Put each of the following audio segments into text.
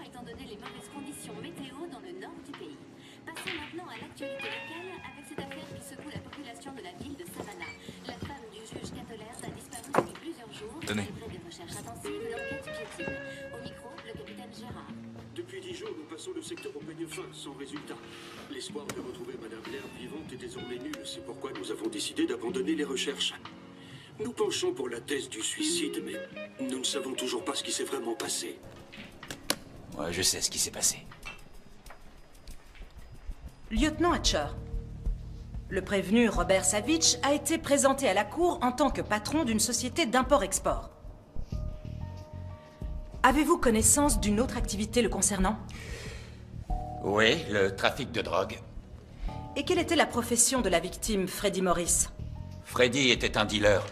étant donné les mauvaises conditions météo dans le nord du pays. Passons maintenant à l'actualité locale avec cette affaire qui secoue la population de la ville de Savannah. La femme du juge Catolers a disparu depuis plusieurs jours. Tenez. Malgré des recherches intensives, l'enquête piétine. Au micro, le capitaine Gérard. Depuis 10 jours, nous passons le secteur au peigne fin, sans résultat. L'espoir de retrouver Madame Blair vivante est désormais nul. C'est pourquoi nous avons décidé d'abandonner les recherches. Nous penchons pour la thèse du suicide, mais nous ne savons toujours pas ce qui s'est vraiment passé. Ouais, je sais ce qui s'est passé. Lieutenant Hatcher, le prévenu Robert Savitch a été présenté à la cour en tant que patron d'une société d'import-export. Avez-vous connaissance d'une autre activité le concernant? Oui, le trafic de drogue. Et quelle était la profession de la victime, Freddy Morris? Freddy était un dealer.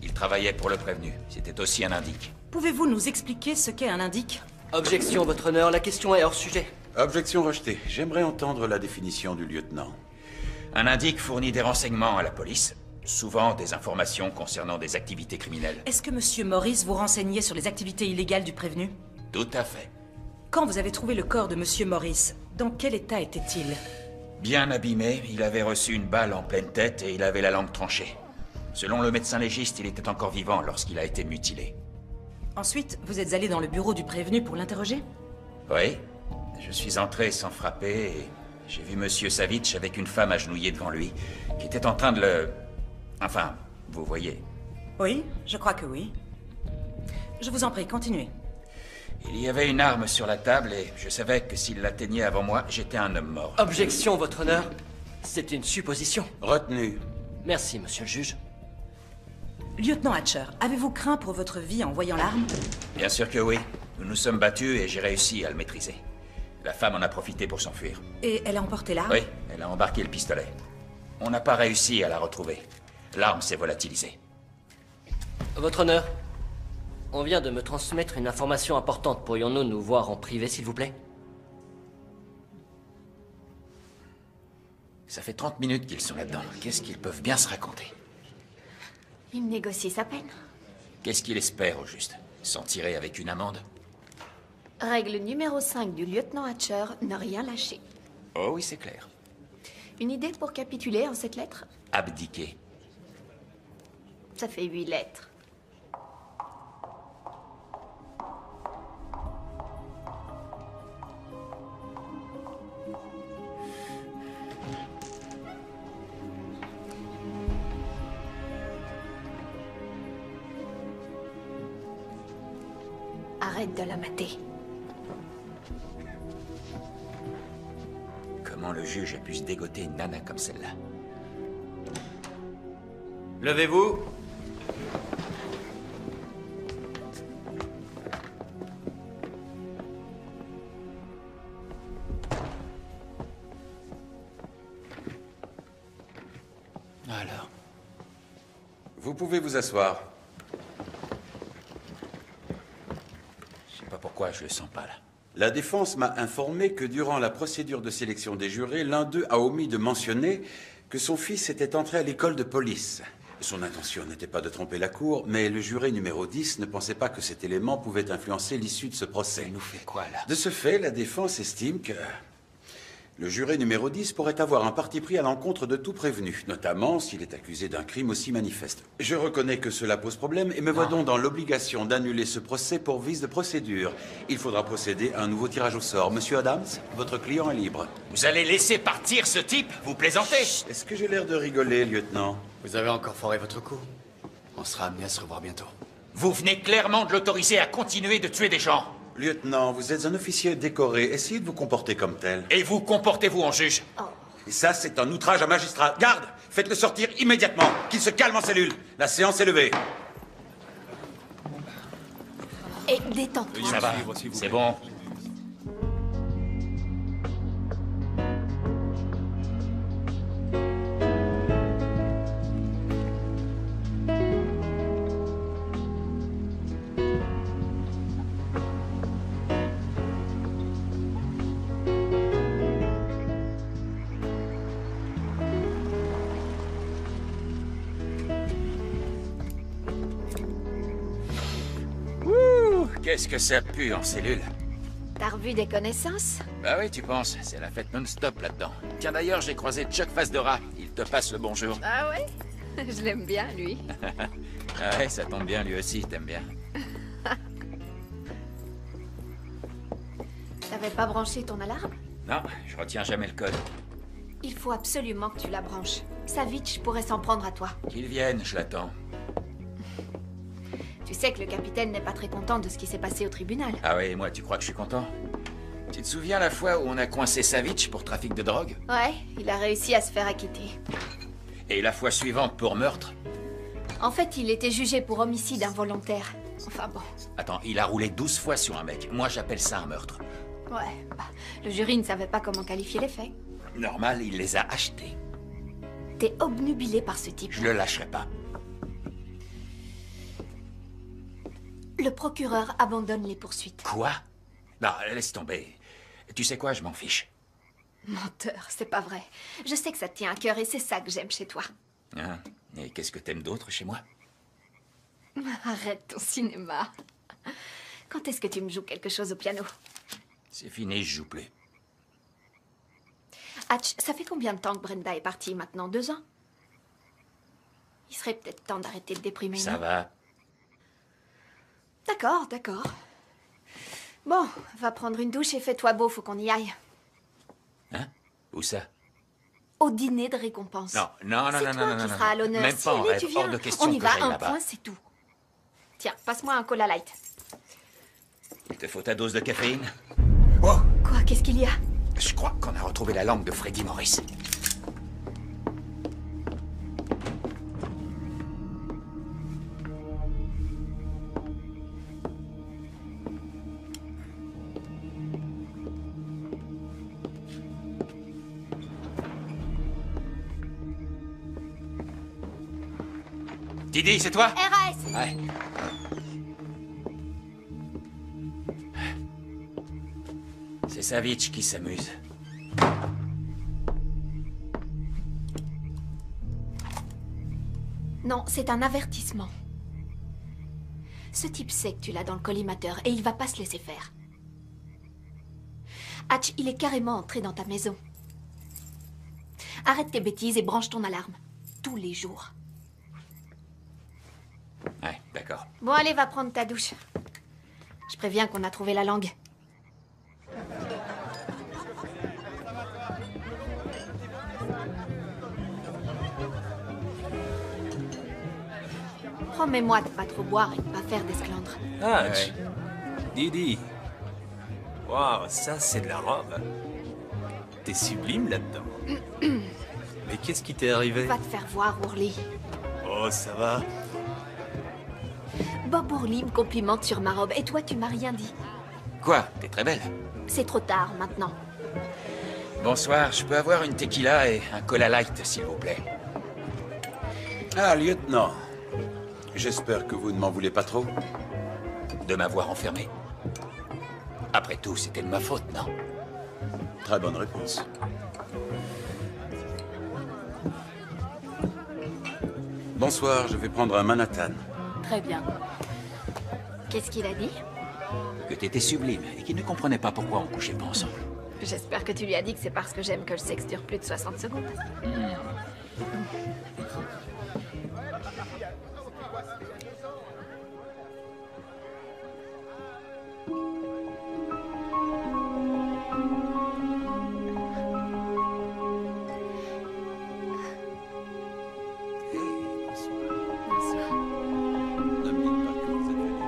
Il travaillait pour le prévenu. C'était aussi un indique. Pouvez-vous nous expliquer ce qu'est un indique? Objection, votre honneur, la question est hors sujet. Objection rejetée. J'aimerais entendre la définition du lieutenant. Un indique fournit des renseignements à la police, souvent des informations concernant des activités criminelles. Est-ce que Monsieur Morris vous renseignait sur les activités illégales du prévenu? Tout à fait. Quand vous avez trouvé le corps de Monsieur Morris, dans quel état était-il? Bien abîmé, il avait reçu une balle en pleine tête et il avait la langue tranchée. Selon le médecin légiste, il était encore vivant lorsqu'il a été mutilé. Ensuite, vous êtes allé dans le bureau du prévenu pour l'interroger? Oui. Je suis entré sans frapper et j'ai vu Monsieur Savitch avec une femme agenouillée devant lui, qui était en train de le... Enfin, vous voyez. Oui, je crois que oui. Je vous en prie, continuez. Il y avait une arme sur la table et je savais que s'il l'atteignait avant moi, j'étais un homme mort. Objection, votre honneur. C'est une supposition. Retenu. Merci, monsieur le juge. Lieutenant Hatcher, avez-vous craint pour votre vie en voyant l'arme? Bien sûr que oui. Nous nous sommes battus et j'ai réussi à le maîtriser. La femme en a profité pour s'enfuir. Et elle a emporté l'arme? Oui, elle a embarqué le pistolet. On n'a pas réussi à la retrouver. L'arme s'est volatilisée. Votre honneur, on vient de me transmettre une information importante. Pourrions-nous nous voir en privé, s'il vous plaît? Ça fait 30 minutes qu'ils sont là-dedans. Qu'est-ce qu'ils peuvent bien se raconter? Il négocie sa peine. Qu'est-ce qu'il espère, au juste? S'en tirer avec une amende? Règle numéro 5 du lieutenant Hatcher, ne rien lâcher. Oh oui, c'est clair. Une idée pour capituler en cette lettre? Abdiquer. Ça fait 8 lettres. Arrête de la mater. Comment le juge a pu se dégoter une nana comme celle-là? Levez-vous. Alors, Vous pouvez vous asseoir. je sais pas pourquoi je le sens pas là. La défense m'a informé que durant la procédure de sélection des jurés, l'un d'eux a omis de mentionner que son fils était entré à l'école de police. Son intention n'était pas de tromper la cour, mais le juré numéro 10 ne pensait pas que cet élément pouvait influencer l'issue de ce procès. Elle nous fait quoi là? De ce fait, la défense estime que le juré numéro 10 pourrait avoir un parti pris à l'encontre de tout prévenu, notamment s'il est accusé d'un crime aussi manifeste. Je reconnais que cela pose problème et me vois donc dans l'obligation d'annuler ce procès pour vice de procédure. Il faudra procéder à un nouveau tirage au sort. Monsieur Adams, votre client est libre. Vous allez laisser partir ce type? Vous plaisantez? Est-ce que j'ai l'air de rigoler, lieutenant? Vous avez encore foiré votre coup. On sera amené à se revoir bientôt. Vous venez clairement de l'autoriser à continuer de tuer des gens. Lieutenant, vous êtes un officier décoré. Essayez de vous comporter comme tel. Et vous comportez-vous en juge? Et ça, c'est un outrage à magistrat. Garde! Faites-le sortir immédiatement. Qu'il se calme en cellule. La séance est levée. Et détends-toi. Ça va, c'est bon. Qu'est-ce que ça pue en cellule? T'as revu des connaissances? Bah oui, tu penses, c'est la fête non-stop là-dedans. Tiens d'ailleurs, j'ai croisé Chuck Face de Rat. Il te passe le bonjour. Ah ouais? Je l'aime bien, lui. Ah ouais, ça tombe bien, lui aussi, t'aimes bien. T'avais pas branché ton alarme? Non, je retiens jamais le code. Il faut absolument que tu la branches. Savitch pourrait s'en prendre à toi. Qu'il vienne, je l'attends. Tu sais que le capitaine n'est pas très content de ce qui s'est passé au tribunal. Ah ouais, et moi, tu crois que je suis content? Tu te souviens la fois où on a coincé Savitch pour trafic de drogue? Ouais, il a réussi à se faire acquitter. Et la fois suivante pour meurtre? En fait, il était jugé pour homicide involontaire. Enfin bon. Attends, il a roulé 12 fois sur un mec. Moi, j'appelle ça un meurtre. Ouais, bah, le jury ne savait pas comment qualifier les faits. Normal, il les a achetés. T'es obnubilé par ce type. Je le lâcherai pas. Le procureur abandonne les poursuites. Quoi? Non, laisse tomber. Tu sais quoi, je m'en fiche. Menteur, c'est pas vrai. Je sais que ça te tient à cœur et c'est ça que j'aime chez toi. Hein? Et qu'est-ce que t'aimes d'autre chez moi? Arrête ton cinéma. Quand est-ce que tu me joues quelque chose au piano? C'est fini, je joue plus. Hatch, ça fait combien de temps que Brenda est partie maintenant? 2 ans? Il serait peut-être temps d'arrêter de déprimer, Ça non? va. D'accord, d'accord. Bon, va prendre une douche et fais-toi beau, faut qu'on y aille. Hein? Où ça? Au dîner de récompense. Non, non, non, C'est non, toi non, qui non, feras non. l'honneur. Même Si, pas en allez, rêve, tu viens. hors de question On y que va, j'aille un là-bas. point, c'est tout. Tiens, passe-moi un cola light. Il te faut ta dose de caféine? Quoi? Qu'est-ce qu'il y a? Je crois qu'on a retrouvé la langue de Freddie Morris. Didi, c'est toi? RAS! Ouais. C'est Savitch qui s'amuse. Non, c'est un avertissement. Ce type sait que tu l'as dans le collimateur et il va pas se laisser faire. Hatch, il est carrément entré dans ta maison. Arrête tes bêtises et branche ton alarme. Tous les jours. Ouais, d'accord. Bon, allez, va prendre ta douche. Je préviens qu'on a trouvé la langue. Promets-moi de pas trop boire et de pas faire d'esclandre. Hatch. Didi. Waouh, ça c'est de la robe. T'es sublime là-dedans. Mais qu'est-ce qui t'est arrivé? Va te faire voir, Ourly. Oh, ça va. Bob Ourly me complimente sur ma robe et toi, tu m'as rien dit. Quoi? T'es très belle. C'est trop tard maintenant. Bonsoir, je peux avoir une tequila et un cola light, s'il vous plaît. Ah, lieutenant. J'espère que vous ne m'en voulez pas trop. De m'avoir enfermé. Après tout, c'était de ma faute, non? Très bonne réponse. Bonsoir, je vais prendre un Manhattan. Très bien. Qu'est-ce qu'il a dit? Que t'étais sublime et qu'il ne comprenait pas pourquoi on couchait pas ensemble. J'espère que tu lui as dit que c'est parce que j'aime que le sexe dure plus de 60 secondes. Ne me dites pas que vous êtes venu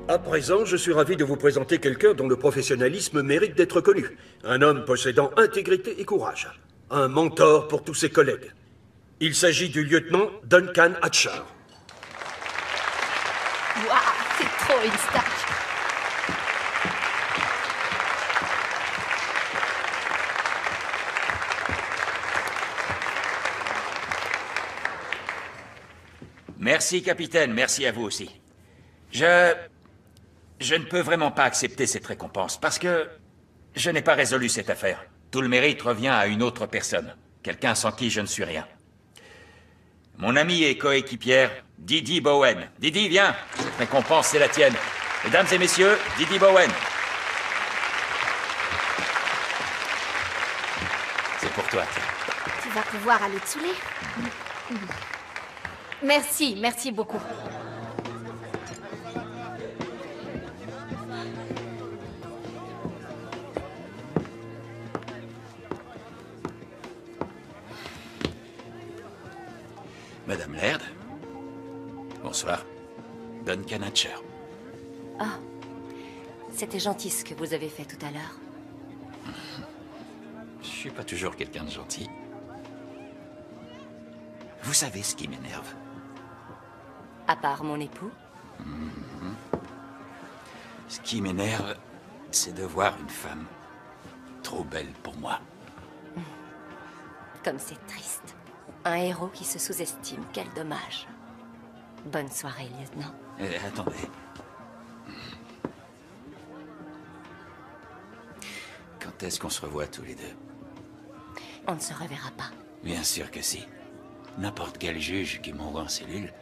À présent, je suis ravi de vous présenter quelqu'un dont le professionnalisme mérite d'être connu. Un homme possédant intégrité et courage. Un mentor pour tous ses collègues. Il s'agit du lieutenant Duncan Hatcher. Waouh, c'est trop une stack. Merci, capitaine. Merci à vous aussi. Je ne peux vraiment pas accepter cette récompense parce que je n'ai pas résolu cette affaire. Tout le mérite revient à une autre personne. Quelqu'un sans qui je ne suis rien. Mon ami et coéquipière, Didi Bowen. Didi, viens. Cette récompense, c'est la tienne. Mesdames et messieurs, Didi Bowen. C'est pour toi, tiens. Tu vas pouvoir aller te saouler. Merci, merci beaucoup. Madame Laird. Bonsoir. Duncan Hatcher. Ah, c'était gentil ce que vous avez fait tout à l'heure. Je suis pas toujours quelqu'un de gentil. Vous savez ce qui m'énerve? À part mon époux? Ce qui m'énerve, c'est de voir une femme trop belle pour moi. Comme c'est triste. Un héros qui se sous-estime, quel dommage. Bonne soirée, lieutenant. Attendez. Quand est-ce qu'on se revoit tous les deux? On ne se reverra pas. Bien sûr que si. N'importe quel juge qui m'envoie en cellule,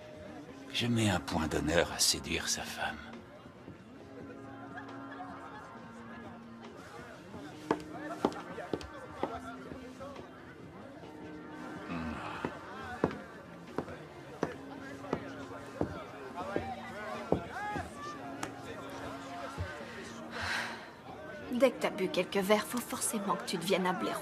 je mets un point d'honneur à séduire sa femme. Dès que t'as bu quelques verres, faut forcément que tu deviennes un blaireau.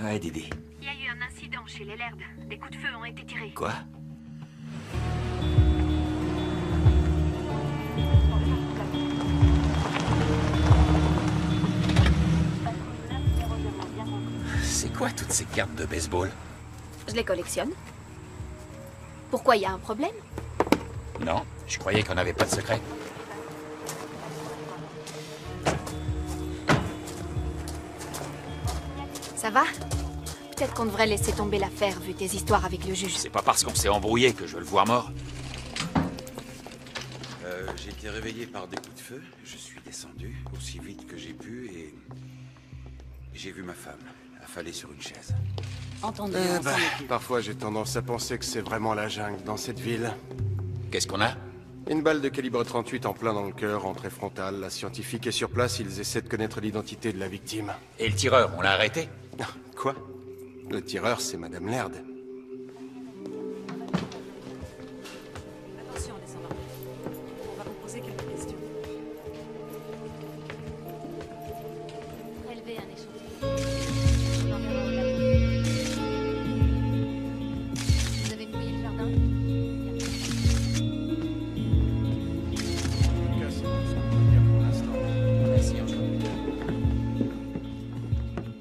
Ouais, Didi. Il y a eu un incident chez les Laird. Des coups de feu ont été tirés. Quoi? C'est quoi toutes ces cartes de baseball? Je les collectionne. Pourquoi, il y a un problème? Non, je croyais qu'on n'avait pas de secret. Ça va? Peut-être qu'on devrait laisser tomber l'affaire, vu tes histoires avec le juge. C'est pas parce qu'on s'est embrouillé que je veux le voir mort. J'ai été réveillé par des coups de feu. Je suis descendu aussi vite que j'ai pu et... j'ai vu ma femme affalée sur une chaise. Entendu. Parfois, j'ai tendance à penser que c'est vraiment la jungle dans cette ville. Qu'est-ce qu'on a? Une balle de calibre 38 en plein dans le cœur, entrée frontale. La scientifique est sur place, ils essaient de connaître l'identité de la victime. Et le tireur, on l'a arrêté? Quoi? Le tireur, c'est Madame Laird. Attention, descendant. On va vous poser quelques questions. Prélever un échantillon. Vous avez fouillé le jardin? Merci encore.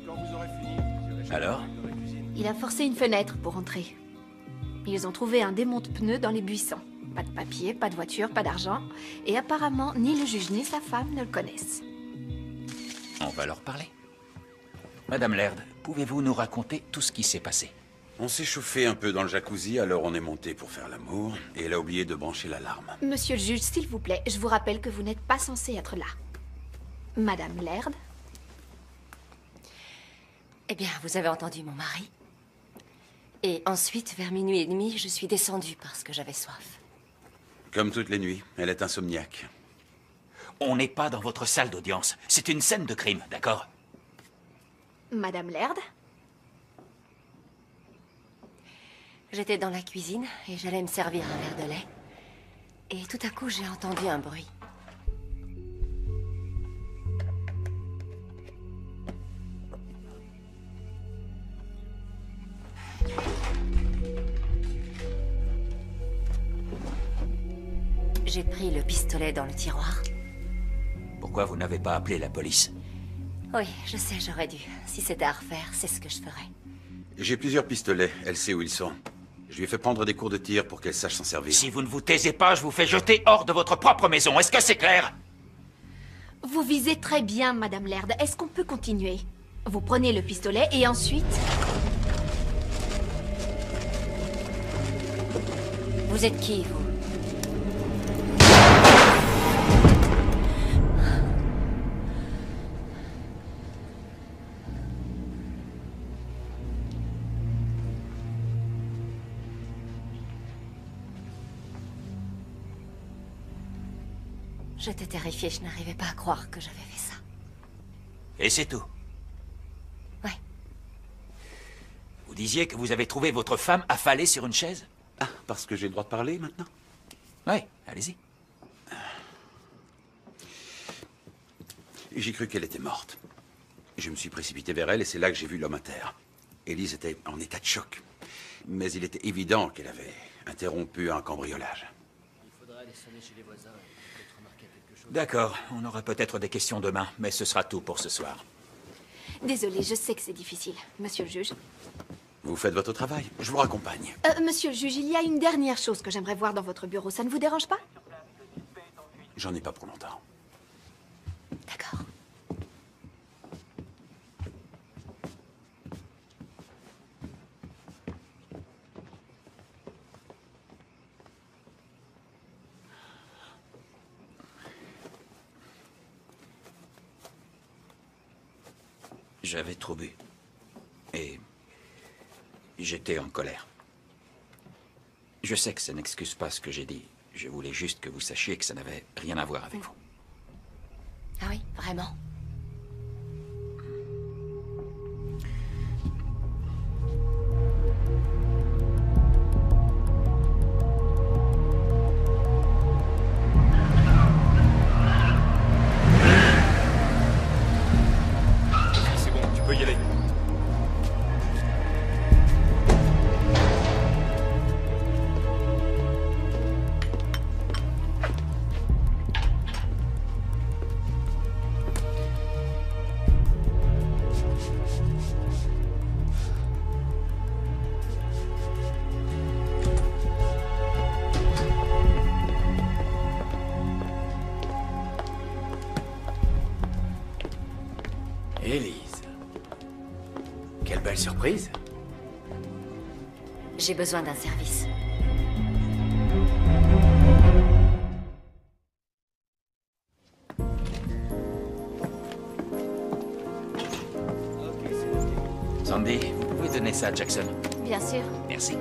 Quand vous aurez fini, Alors? Il a forcé une fenêtre pour entrer. Ils ont trouvé un démonte-pneus dans les buissons. Pas de papier, pas de voiture, pas d'argent. Et apparemment, ni le juge ni sa femme ne le connaissent. On va leur parler. Madame Laird, pouvez-vous nous raconter tout ce qui s'est passé? On s'est chauffé un peu dans le jacuzzi, alors on est monté pour faire l'amour, et elle a oublié de brancher l'alarme. Monsieur le juge, s'il vous plaît, je vous rappelle que vous n'êtes pas censé être là. Madame Laird? Eh bien, vous avez entendu mon mari. Et ensuite, vers minuit et demi, je suis descendue parce que j'avais soif. Comme toutes les nuits, elle est insomniaque. On n'est pas dans votre salle d'audience. C'est une scène de crime, d'accord? Madame Laird? J'étais dans la cuisine et j'allais me servir un verre de lait. Et tout à coup, j'ai entendu un bruit. J'ai pris le pistolet dans le tiroir. Pourquoi vous n'avez pas appelé la police? Oui, je sais, j'aurais dû. Si c'était à refaire, c'est ce que je ferais. J'ai plusieurs pistolets, elle sait où ils sont. Je lui ai fait prendre des cours de tir pour qu'elle sache s'en servir. Si vous ne vous taisez pas, je vous fais jeter hors de votre propre maison. Est-ce que c'est clair? Vous visez très bien, Madame Laird. Est-ce qu'on peut continuer? Vous prenez le pistolet et ensuite... Vous êtes qui, vous? J'étais terrifiée, je n'arrivais pas à croire que j'avais fait ça. Et c'est tout? Ouais. Vous disiez que vous avez trouvé votre femme affalée sur une chaise? Ah, parce que j'ai le droit de parler maintenant? Oui, allez-y. J'ai cru qu'elle était morte. Je me suis précipité vers elle et c'est là que j'ai vu l'homme à terre. Élise était en état de choc. Mais il était évident qu'elle avait interrompu un cambriolage. Il faudra aller sonner chez les voisins et peut-être remarquer quelque chose. D'accord, on aura peut-être des questions demain, mais ce sera tout pour ce soir. Désolée, je sais que c'est difficile. Monsieur le juge. Vous faites votre travail, je vous raccompagne. Monsieur le juge, il y a une dernière chose que j'aimerais voir dans votre bureau. Ça ne vous dérange pas? J'en ai pas pour longtemps. D'accord. J'avais trop bu. Et j'étais en colère. Je sais que ça n'excuse pas ce que j'ai dit. Je voulais juste que vous sachiez que ça n'avait rien à voir avec vous. Ah oui, vraiment? C'est bon, tu peux y aller. Élise. Quelle belle surprise. J'ai besoin d'un service. Sandy, vous pouvez donner ça à Jackson? Bien sûr. Merci.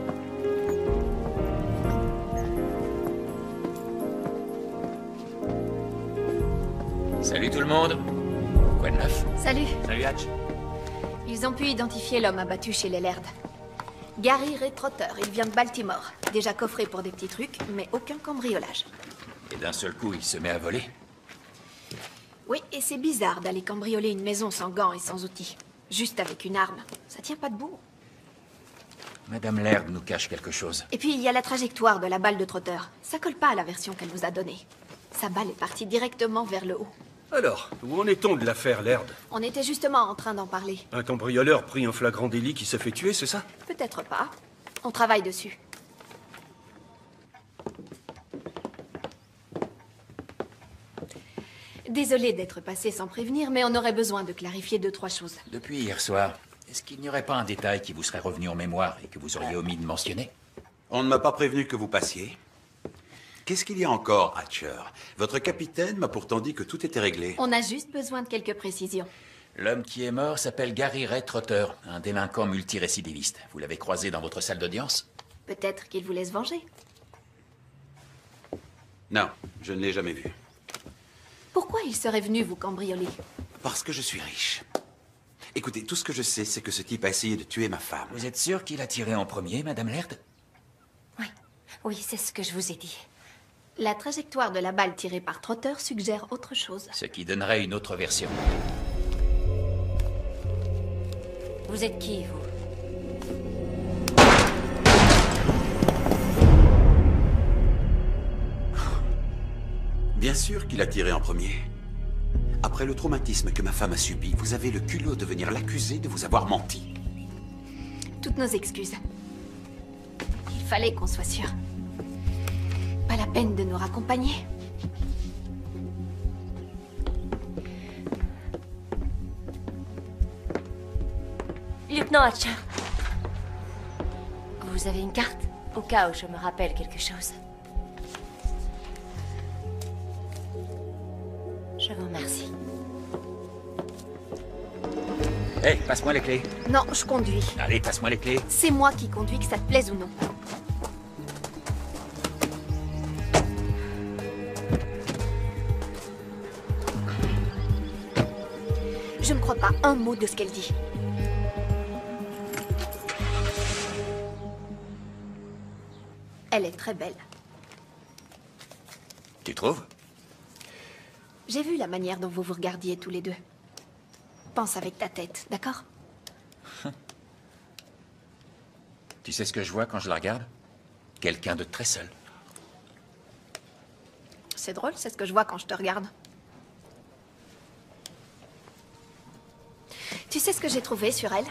Salut tout le monde. Quoi de neuf? Salut. Salut Hatch. Ils ont pu identifier l'homme abattu chez les Laird. Gary Ray Trotter, il vient de Baltimore. Déjà coffré pour des petits trucs, mais aucun cambriolage. Et d'un seul coup, il se met à voler? Oui, et c'est bizarre d'aller cambrioler une maison sans gants et sans outils. Juste avec une arme. Ça tient pas debout. Madame Laird nous cache quelque chose. Et puis, il y a la trajectoire de la balle de Trotter. Ça colle pas à la version qu'elle nous a donnée. Sa balle est partie directement vers le haut. Alors, où en est-on de l'affaire Laird? On était justement en train d'en parler. Un cambrioleur pris en flagrant délit qui se fait tuer, c'est ça? Peut-être pas. On travaille dessus. Désolée d'être passée sans prévenir, mais on aurait besoin de clarifier 2-3 choses. Depuis hier soir, est-ce qu'il n'y aurait pas un détail qui vous serait revenu en mémoire et que vous auriez omis de mentionner? On ne m'a pas prévenu que vous passiez. Qu'est-ce qu'il y a encore, Hatcher? Votre capitaine m'a pourtant dit que tout était réglé. On a juste besoin de quelques précisions. L'homme qui est mort s'appelle Gary Ray Trotter, un délinquant multirécidiviste. Vous l'avez croisé dans votre salle d'audience? Peut-être qu'il vous laisse venger. Non, je ne l'ai jamais vu. Pourquoi il serait venu vous cambrioler? Parce que je suis riche. Écoutez, tout ce que je sais, c'est que ce type a essayé de tuer ma femme. Vous êtes sûr qu'il a tiré en premier, Madame Laird? Oui, c'est ce que je vous ai dit. La trajectoire de la balle tirée par Trotter suggère autre chose. Ce qui donnerait une autre version. Vous êtes qui, vous? Bien sûr qu'il a tiré en premier. Après le traumatisme que ma femme a subi, vous avez le culot de venir l'accuser de vous avoir menti. Toutes nos excuses. Il fallait qu'on soit sûr. Pas la peine de nous raccompagner. Lieutenant Hatcher. Vous avez une carte? Au cas où je me rappelle quelque chose. Je vous remercie. Hé, passe-moi les clés. Non, je conduis. Allez, passe-moi les clés. C'est moi qui conduis, que ça te plaise ou non. Je ne crois pas un mot de ce qu'elle dit. Elle est très belle. Tu trouves? J'ai vu la manière dont vous vous regardiez tous les deux. Pense avec ta tête, d'accord? Tu sais ce que je vois quand je la regarde? Quelqu'un de très seul. C'est drôle, c'est ce que je vois quand je te regarde. Tu sais ce que j'ai trouvé sur elle?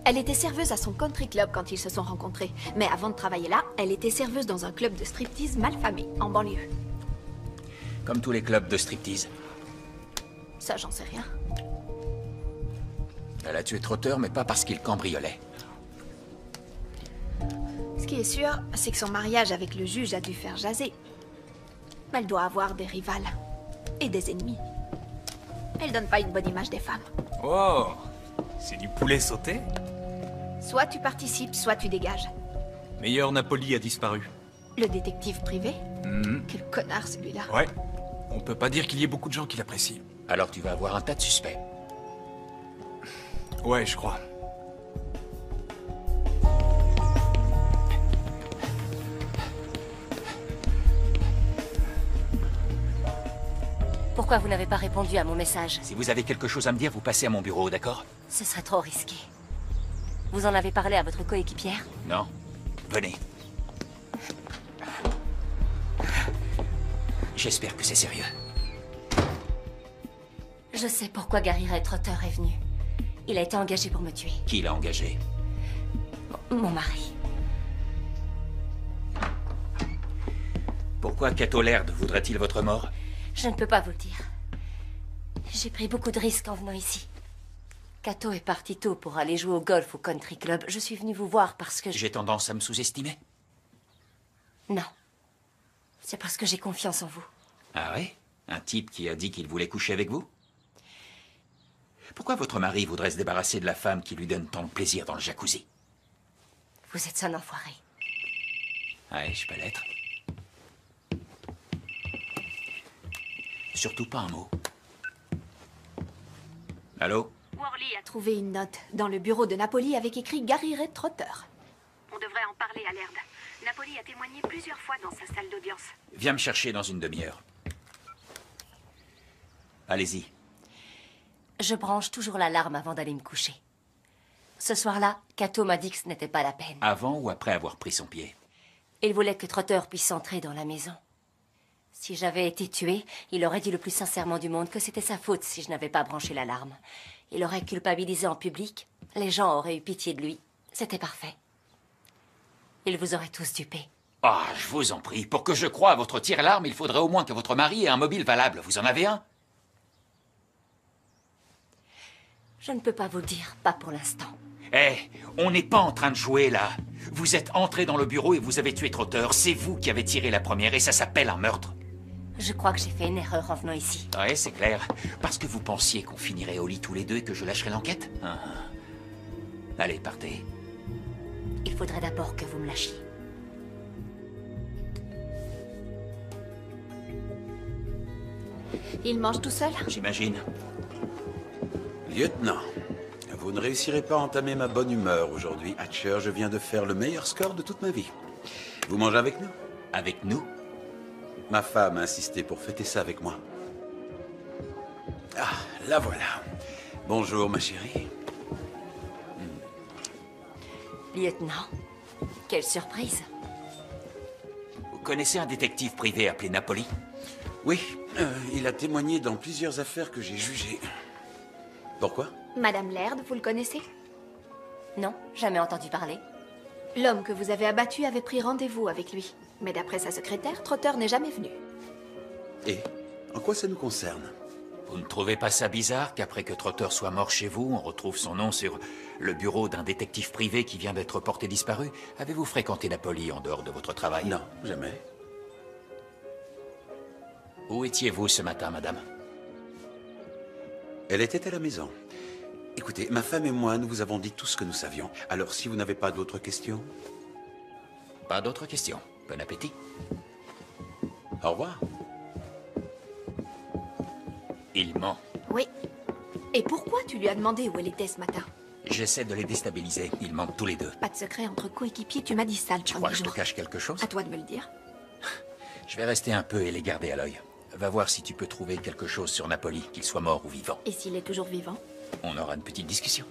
Elle était serveuse à son country club quand ils se sont rencontrés. Mais avant de travailler là, elle était serveuse dans un club de striptease malfamé, en banlieue. Comme tous les clubs de striptease. Ça, j'en sais rien. Elle a tué Trotter, mais pas parce qu'il cambriolait. Ce qui est sûr, c'est que son mariage avec le juge a dû faire jaser. Elle doit avoir des rivales. Et des ennemis. Elle donne pas une bonne image des femmes. Oh, c'est du poulet sauté? Soit tu participes, soit tu dégages. Meilleur Napoli a disparu. Le détective privé? Mhm. Quel connard, celui-là. Ouais. On peut pas dire qu'il y ait beaucoup de gens qui l'apprécient. Alors tu vas avoir un tas de suspects. Ouais, je crois. Pourquoi vous n'avez pas répondu à mon message? Si vous avez quelque chose à me dire, vous passez à mon bureau, d'accord? Ce serait trop risqué. Vous en avez parlé à votre coéquipière? Non. Venez. J'espère que c'est sérieux. Je sais pourquoi Gary Ray Trotter est venu. Il a été engagé pour me tuer. Qui l'a engagé? Mon mari. Pourquoi Cato Laird voudrait-il votre mort? Je ne peux pas vous le dire. J'ai pris beaucoup de risques en venant ici. Cato est parti tôt pour aller jouer au golf au country club. Je suis venue vous voir parce que J'ai tendance à me sous-estimer? Non. C'est parce que j'ai confiance en vous. Ah oui? Un type qui a dit qu'il voulait coucher avec vous? Pourquoi votre mari voudrait se débarrasser de la femme qui lui donne tant de plaisir dans le jacuzzi? Vous êtes un enfoiré. Ouais, je peux l'être. Surtout pas un mot. Allô? Worley a trouvé une note dans le bureau de Napoli avec écrit Gary Ray Trotter. On devrait en parler à Laird. Napoli a témoigné plusieurs fois dans sa salle d'audience. Viens me chercher dans une demi-heure. Allez-y. Je branche toujours l'alarme avant d'aller me coucher. Ce soir-là, Cato m'a dit que ce n'était pas la peine. Avant ou après avoir pris son pied? Il voulait que Trotter puisse entrer dans la maison. Si j'avais été tuée, il aurait dit le plus sincèrement du monde que c'était sa faute si je n'avais pas branché l'alarme. Il aurait culpabilisé en public. Les gens auraient eu pitié de lui. C'était parfait. Ils vous auraient tous dupés. Ah, je vous en prie. Pour que je croie à votre tir-alarme, il faudrait au moins que votre mari ait un mobile valable. Vous en avez un? Je ne peux pas vous le dire, pas pour l'instant. Eh, on n'est pas en train de jouer, là. Vous êtes entré dans le bureau et vous avez tué Trotter. C'est vous qui avez tiré la première et ça s'appelle un meurtre. Je crois que j'ai fait une erreur en venant ici. Ouais, c'est clair. Parce que vous pensiez qu'on finirait au lit tous les deux et que je lâcherais l'enquête. Allez, partez. Il faudrait d'abord que vous me lâchiez. Il mange tout seul? J'imagine. Lieutenant, vous ne réussirez pas à entamer ma bonne humeur aujourd'hui. Hatcher, je viens de faire le meilleur score de toute ma vie. Vous mangez avec nous? Avec nous? Ma femme a insisté pour fêter ça avec moi. Ah, la voilà. Bonjour, ma chérie. Lieutenant, quelle surprise. Vous connaissez un détective privé appelé Napoli? Oui, il a témoigné dans plusieurs affaires que j'ai jugées. Pourquoi? Madame Laird, vous le connaissez? Non, jamais entendu parler. L'homme que vous avez abattu avait pris rendez-vous avec lui. Mais d'après sa secrétaire, Trotter n'est jamais venu. Et en quoi ça nous concerne? Vous ne trouvez pas ça bizarre qu'après que Trotter soit mort chez vous, on retrouve son nom sur le bureau d'un détective privé qui vient d'être porté disparu? Avez-vous fréquenté Napoli en dehors de votre travail? Non, jamais. Où étiez-vous ce matin, madame? Elle était à la maison. Écoutez, ma femme et moi, nous vous avons dit tout ce que nous savions. Alors, si vous n'avez pas d'autres questions... Pas d'autres questions. Bon appétit. Au revoir. Il ment. Oui. Et pourquoi tu lui as demandé où elle était ce matin? J'essaie de les déstabiliser. Ils mentent tous les deux. Pas de secret entre coéquipiers, tu m'as dit ça le Tu premier crois que je jour. te cache quelque chose? À toi de me le dire. Je vais rester un peu et les garder à l'œil. Va voir si tu peux trouver quelque chose sur Napoli, qu'il soit mort ou vivant. Et s'il est toujours vivant? On aura une petite discussion.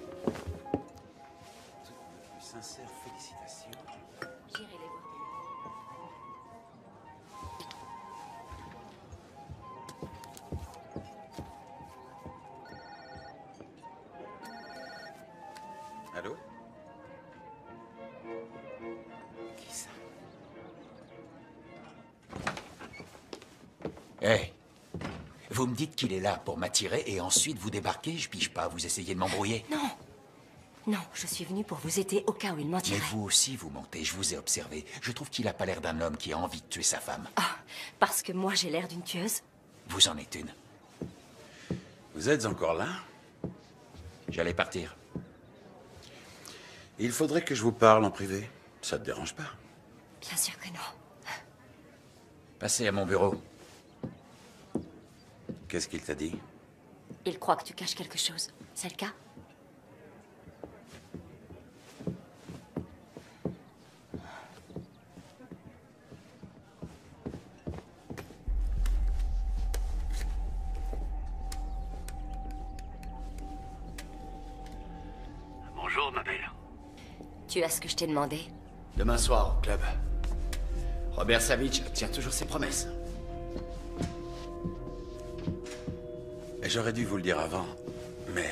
Sincères félicitations. J'irai les voir. Allô? Qui ça? Hey, vous me dites qu'il est là pour m'attirer et ensuite vous débarquez, je pige pas, vous essayez de m'embrouiller. Non. Non, je suis venue pour vous aider au cas où il Mais mentirait. vous aussi, vous mentez, je vous ai observé. Je trouve qu'il a pas l'air d'un homme qui a envie de tuer sa femme. Ah, parce que moi j'ai l'air d'une tueuse? Vous en êtes une. Vous êtes encore là? J'allais partir. Il faudrait que je vous parle en privé. Ça te dérange pas? Bien sûr que non. Passez à mon bureau. Qu'est-ce qu'il t'a dit? Il croit que tu caches quelque chose. C'est le cas? Bonjour, ma belle. Tu as ce que je t'ai demandé? Demain soir, au club. Robert Savage tient toujours ses promesses. J'aurais dû vous le dire avant, mais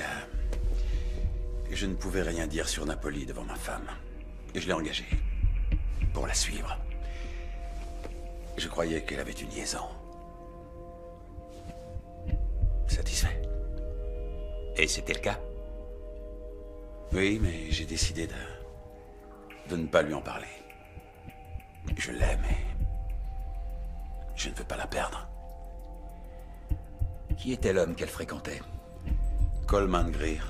je ne pouvais rien dire sur Napoli devant ma femme. Et je l'ai engagée pour la suivre. Je croyais qu'elle avait une liaison. Satisfait? Et c'était le cas? Oui, mais j'ai décidé de ne pas lui en parler. Je l'aime et je ne veux pas la perdre. Qui était l'homme qu'elle fréquentait? Coleman Greer.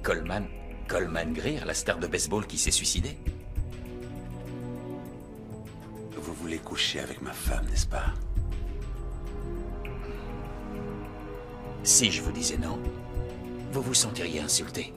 Coleman? Coleman Greer, la star de baseball qui s'est suicidée? Vous voulez coucher avec ma femme, n'est-ce pas? Si je vous disais non, vous vous sentiriez insulté.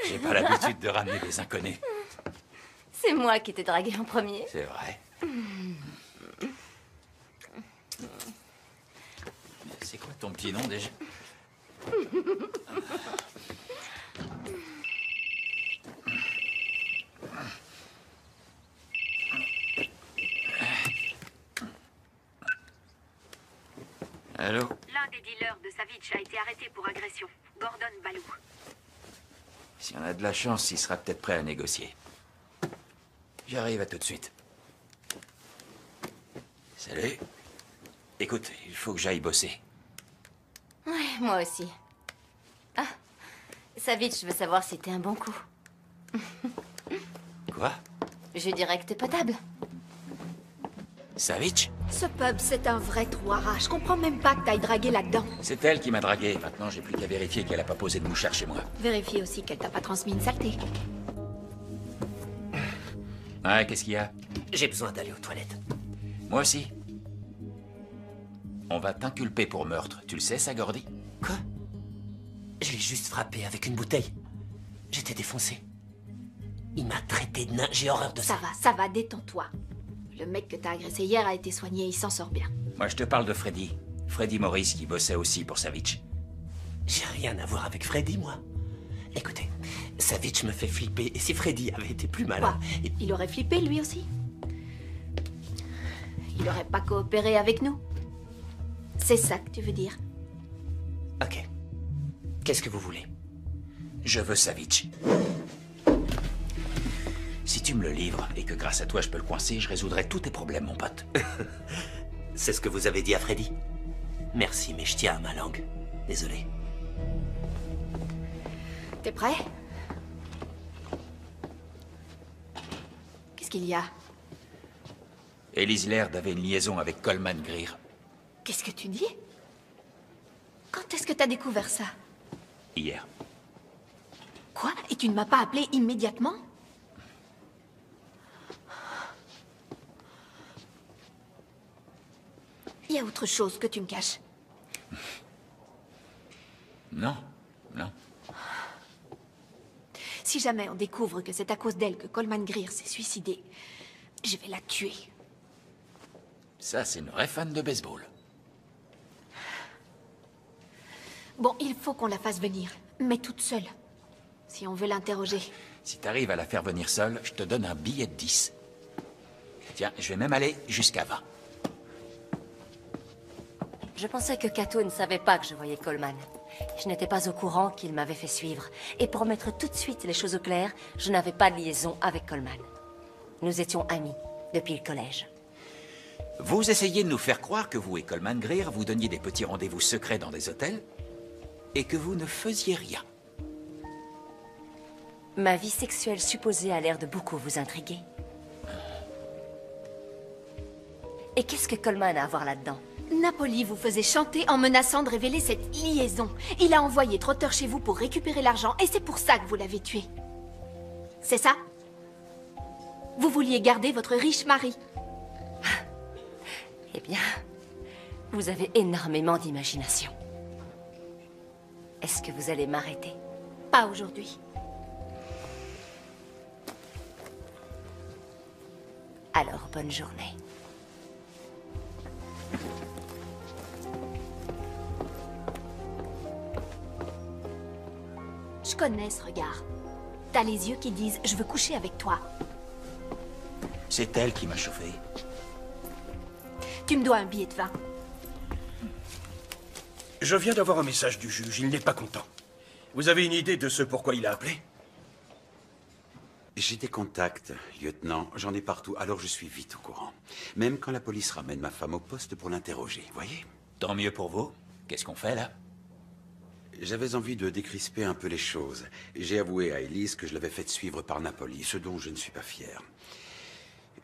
J'ai pas l'habitude de ramener des inconnus. C'est moi qui t'ai dragué en premier. C'est vrai. C'est quoi ton petit nom déjà? Allô? L'un des dealers de Savitch a été arrêté pour agression. Gordon Balou. Si on a de la chance, il sera peut-être prêt à négocier. J'arrive à tout de suite. Salut. Écoute, il faut que j'aille bosser. Ouais, moi aussi. Ah, Savitch, je veux savoir si t'es un bon coup. Quoi? Je dirais que t'es potable. Savitch? Ce pub, c'est un vrai trou à rats. Je comprends même pas que t'ailles draguer là-dedans. C'est elle qui m'a dragué. Maintenant, j'ai plus qu'à vérifier qu'elle a pas posé de mouchard chez moi. Vérifie aussi qu'elle t'a pas transmis une saleté. Ouais, qu'est-ce qu'il y a? J'ai besoin d'aller aux toilettes. Moi aussi. On va t'inculper pour meurtre. Tu le sais, ça, Gordy? Quoi? Je l'ai juste frappé avec une bouteille. J'étais défoncé. Il m'a traité de nain. J'ai horreur de ça. Ça va, détends-toi. Le mec que t'as agressé hier a été soigné, il s'en sort bien. Moi, je te parle de Freddy. Freddy Morris qui bossait aussi pour Savitch. J'ai rien à voir avec Freddy, moi. Écoutez, Savitch me fait flipper, et si Freddy avait été plus malin... Quoi? Il aurait flippé, lui aussi? Il aurait pas coopéré avec nous? C'est ça que tu veux dire? Ok. Qu'est-ce que vous voulez? Je veux Savitch. Si tu me le livres, et que grâce à toi je peux le coincer, je résoudrai tous tes problèmes, mon pote. C'est ce que vous avez dit à Freddy? Merci, mais je tiens à ma langue. Désolé. T'es prêt? Qu'est-ce qu'il y a? Elise Laird avait une liaison avec Coleman Greer. Qu'est-ce que tu dis? Quand est-ce que t'as découvert ça? Hier. Quoi? Et tu ne m'as pas appelé immédiatement? Il y a autre chose que tu me caches. Non, non. Si jamais on découvre que c'est à cause d'elle que Coleman Greer s'est suicidé, je vais la tuer. Ça, c'est une vraie fan de baseball. Bon, il faut qu'on la fasse venir, mais toute seule. Si on veut l'interroger. Si t'arrives à la faire venir seule, je te donne un billet de 10. Tiens, je vais même aller jusqu'à 20. Je pensais que Kato ne savait pas que je voyais Coleman. Je n'étais pas au courant qu'il m'avait fait suivre. Et pour mettre tout de suite les choses au clair, je n'avais pas de liaison avec Coleman. Nous étions amis depuis le collège. Vous essayez de nous faire croire que vous et Coleman Greer vous donniez des petits rendez-vous secrets dans des hôtels et que vous ne faisiez rien. Ma vie sexuelle supposée a l'air de beaucoup vous intriguer. Et qu'est-ce que Coleman a à voir là-dedans? Napoli vous faisait chanter en menaçant de révéler cette liaison. Il a envoyé Trotter chez vous pour récupérer l'argent et c'est pour ça que vous l'avez tué. C'est ça? Vous vouliez garder votre riche mari. Eh bien, vous avez énormément d'imagination. Est-ce que vous allez m'arrêter? Pas aujourd'hui. Alors, bonne journée. Je connais ce regard. T'as les yeux qui disent « je veux coucher avec toi ». C'est elle qui m'a chauffé. Tu me dois un billet de vin. Je viens d'avoir un message du juge, il n'est pas content. Vous avez une idée de ce pourquoi il a appelé? J'ai des contacts, lieutenant. J'en ai partout, alors je suis vite au courant. Même quand la police ramène ma femme au poste pour l'interroger, voyez? Tant mieux pour vous. Qu'est-ce qu'on fait, là? J'avais envie de décrisper un peu les choses. J'ai avoué à Elise que je l'avais faite suivre par Napoli, ce dont je ne suis pas fier.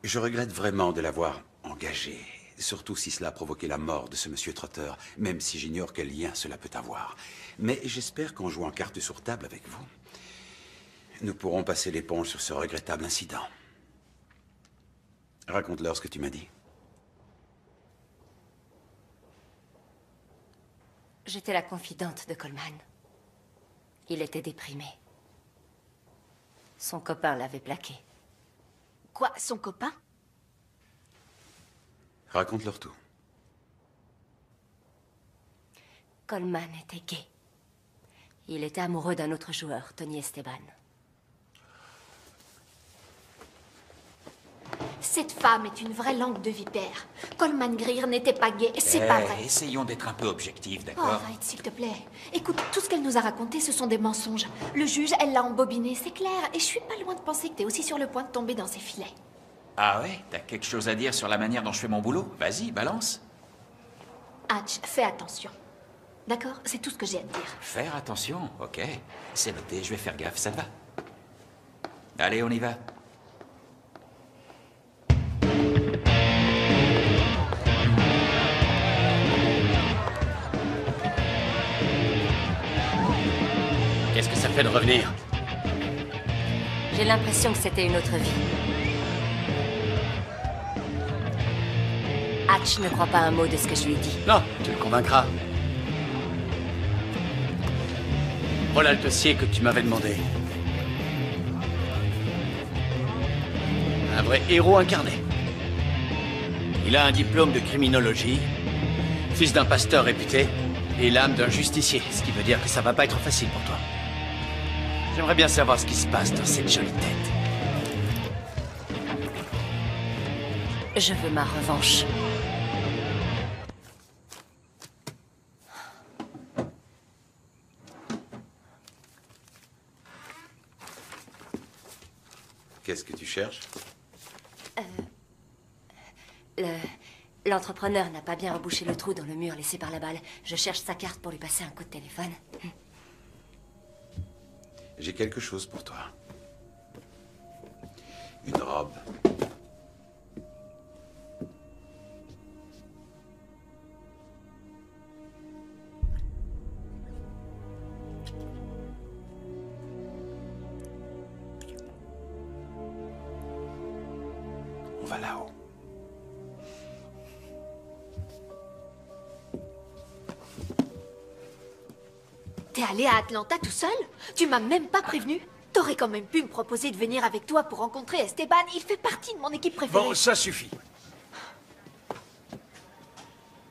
Je regrette vraiment de l'avoir engagée, surtout si cela a provoqué la mort de ce monsieur Trotter, même si j'ignore quel lien cela peut avoir. Mais j'espère qu'en jouant carte sur table avec vous, nous pourrons passer l'éponge sur ce regrettable incident. Raconte-leur ce que tu m'as dit. J'étais la confidente de Coleman. Il était déprimé. Son copain l'avait plaqué. Quoi, son copain? Raconte-leur tout. Coleman était gay. Il était amoureux d'un autre joueur, Tony Esteban. Cette femme est une vraie langue de vipère. Coleman Greer n'était pas gay, c'est pas vrai. Essayons d'être un peu objectifs, Oh, d'accord? arrête, s'il te plaît. Écoute, tout ce qu'elle nous a raconté, ce sont des mensonges. Le juge, elle l'a embobiné, c'est clair. Et je suis pas loin de penser que t'es aussi sur le point de tomber dans ses filets. Ah ouais? T'as quelque chose à dire sur la manière dont je fais mon boulot? Vas-y, balance. Hatch, fais attention. D'accord? C'est tout ce que j'ai à te dire. Faire attention, ok. C'est noté, je vais faire gaffe, ça te va? Allez, on y va. Qu'est-ce que ça fait de revenir? J'ai l'impression que c'était une autre vie. Hatch ne croit pas un mot de ce que je lui dis. Non, tu le convaincras. Voilà le dossier que tu m'avais demandé. Un vrai héros incarné. Il a un diplôme de criminologie, fils d'un pasteur réputé, et l'âme d'un justicier, ce qui veut dire que ça va pas être facile pour toi. J'aimerais bien savoir ce qui se passe dans cette jolie tête. Je veux ma revanche. Qu'est-ce que tu cherches? L'entrepreneur n'a pas bien rebouché le trou dans le mur laissé par la balle. Je cherche sa carte pour lui passer un coup de téléphone. J'ai quelque chose pour toi. Une robe. On va là-haut. T'es allé à Atlanta tout seul? Tu m'as même pas prévenu? T'aurais quand même pu me proposer de venir avec toi pour rencontrer Esteban. Il fait partie de mon équipe préférée. Bon, ça suffit.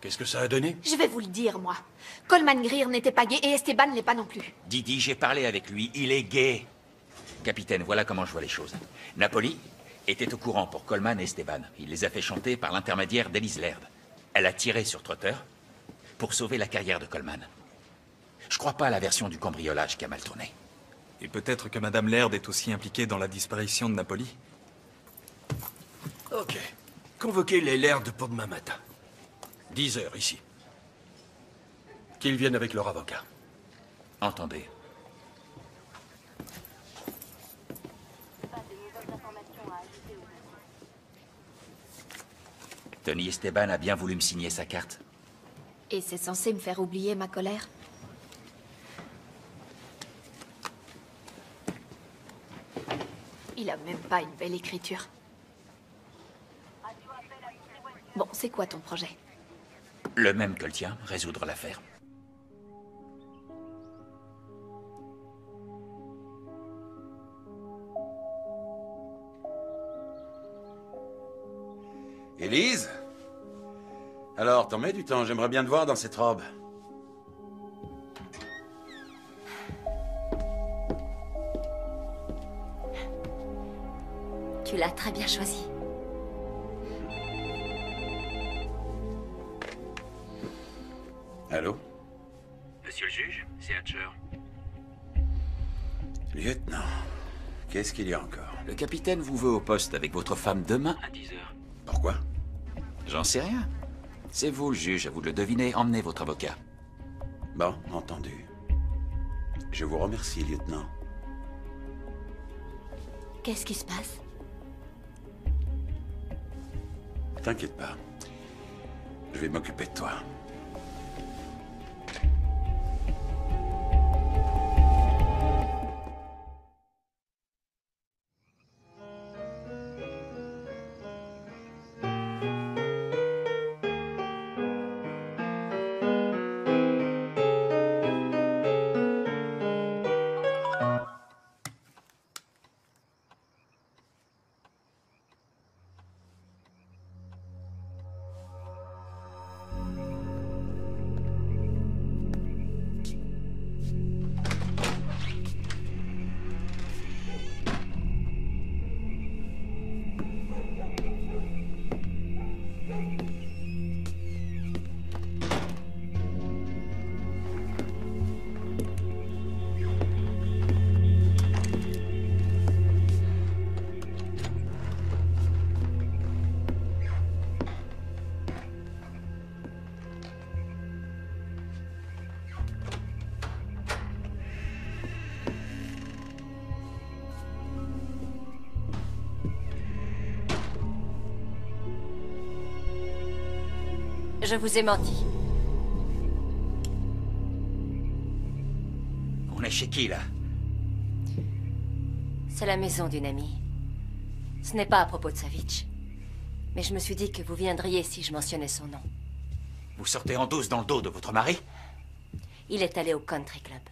Qu'est-ce que ça a donné? Je vais vous le dire, moi. Coleman Greer n'était pas gay et Esteban ne l'est pas non plus. Didi, j'ai parlé avec lui, il est gay. Capitaine, voilà comment je vois les choses. Napoli était au courant pour Coleman et Esteban. Il les a fait chanter par l'intermédiaire d'Elise Laird. Elle a tiré sur Trotter pour sauver la carrière de Coleman. Je crois pas à la version du cambriolage qui a mal tourné. Et peut-être que Madame Laird est aussi impliquée dans la disparition de Napoli. Ok. Convoquez les Laird pour demain matin. 10 heures ici. Qu'ils viennent avec leur avocat. Entendez. Tony Esteban a bien voulu me signer sa carte. Et c'est censé me faire oublier ma colère? Il a même pas une belle écriture. Bon, c'est quoi ton projet? Le même que le tien, résoudre l'affaire. Élise? Alors, t'en mets du temps, j'aimerais bien te voir dans cette robe. Tu l'as très bien choisi. Allô? Monsieur le juge, c'est Hatcher. Lieutenant, qu'est-ce qu'il y a encore? Le capitaine vous veut au poste avec votre femme demain à 10 h. Pourquoi? J'en sais rien. C'est vous le juge, à vous de le deviner. Emmenez votre avocat. Bon, entendu. Je vous remercie, lieutenant. Qu'est-ce qui se passe? T'inquiète pas. Je vais m'occuper de toi. Je vous ai menti. On est chez qui, là? C'est la maison d'une amie. Ce n'est pas à propos de Savitch. Mais je me suis dit que vous viendriez si je mentionnais son nom. Vous sortez en douce dans le dos de votre mari? Il est allé au country club.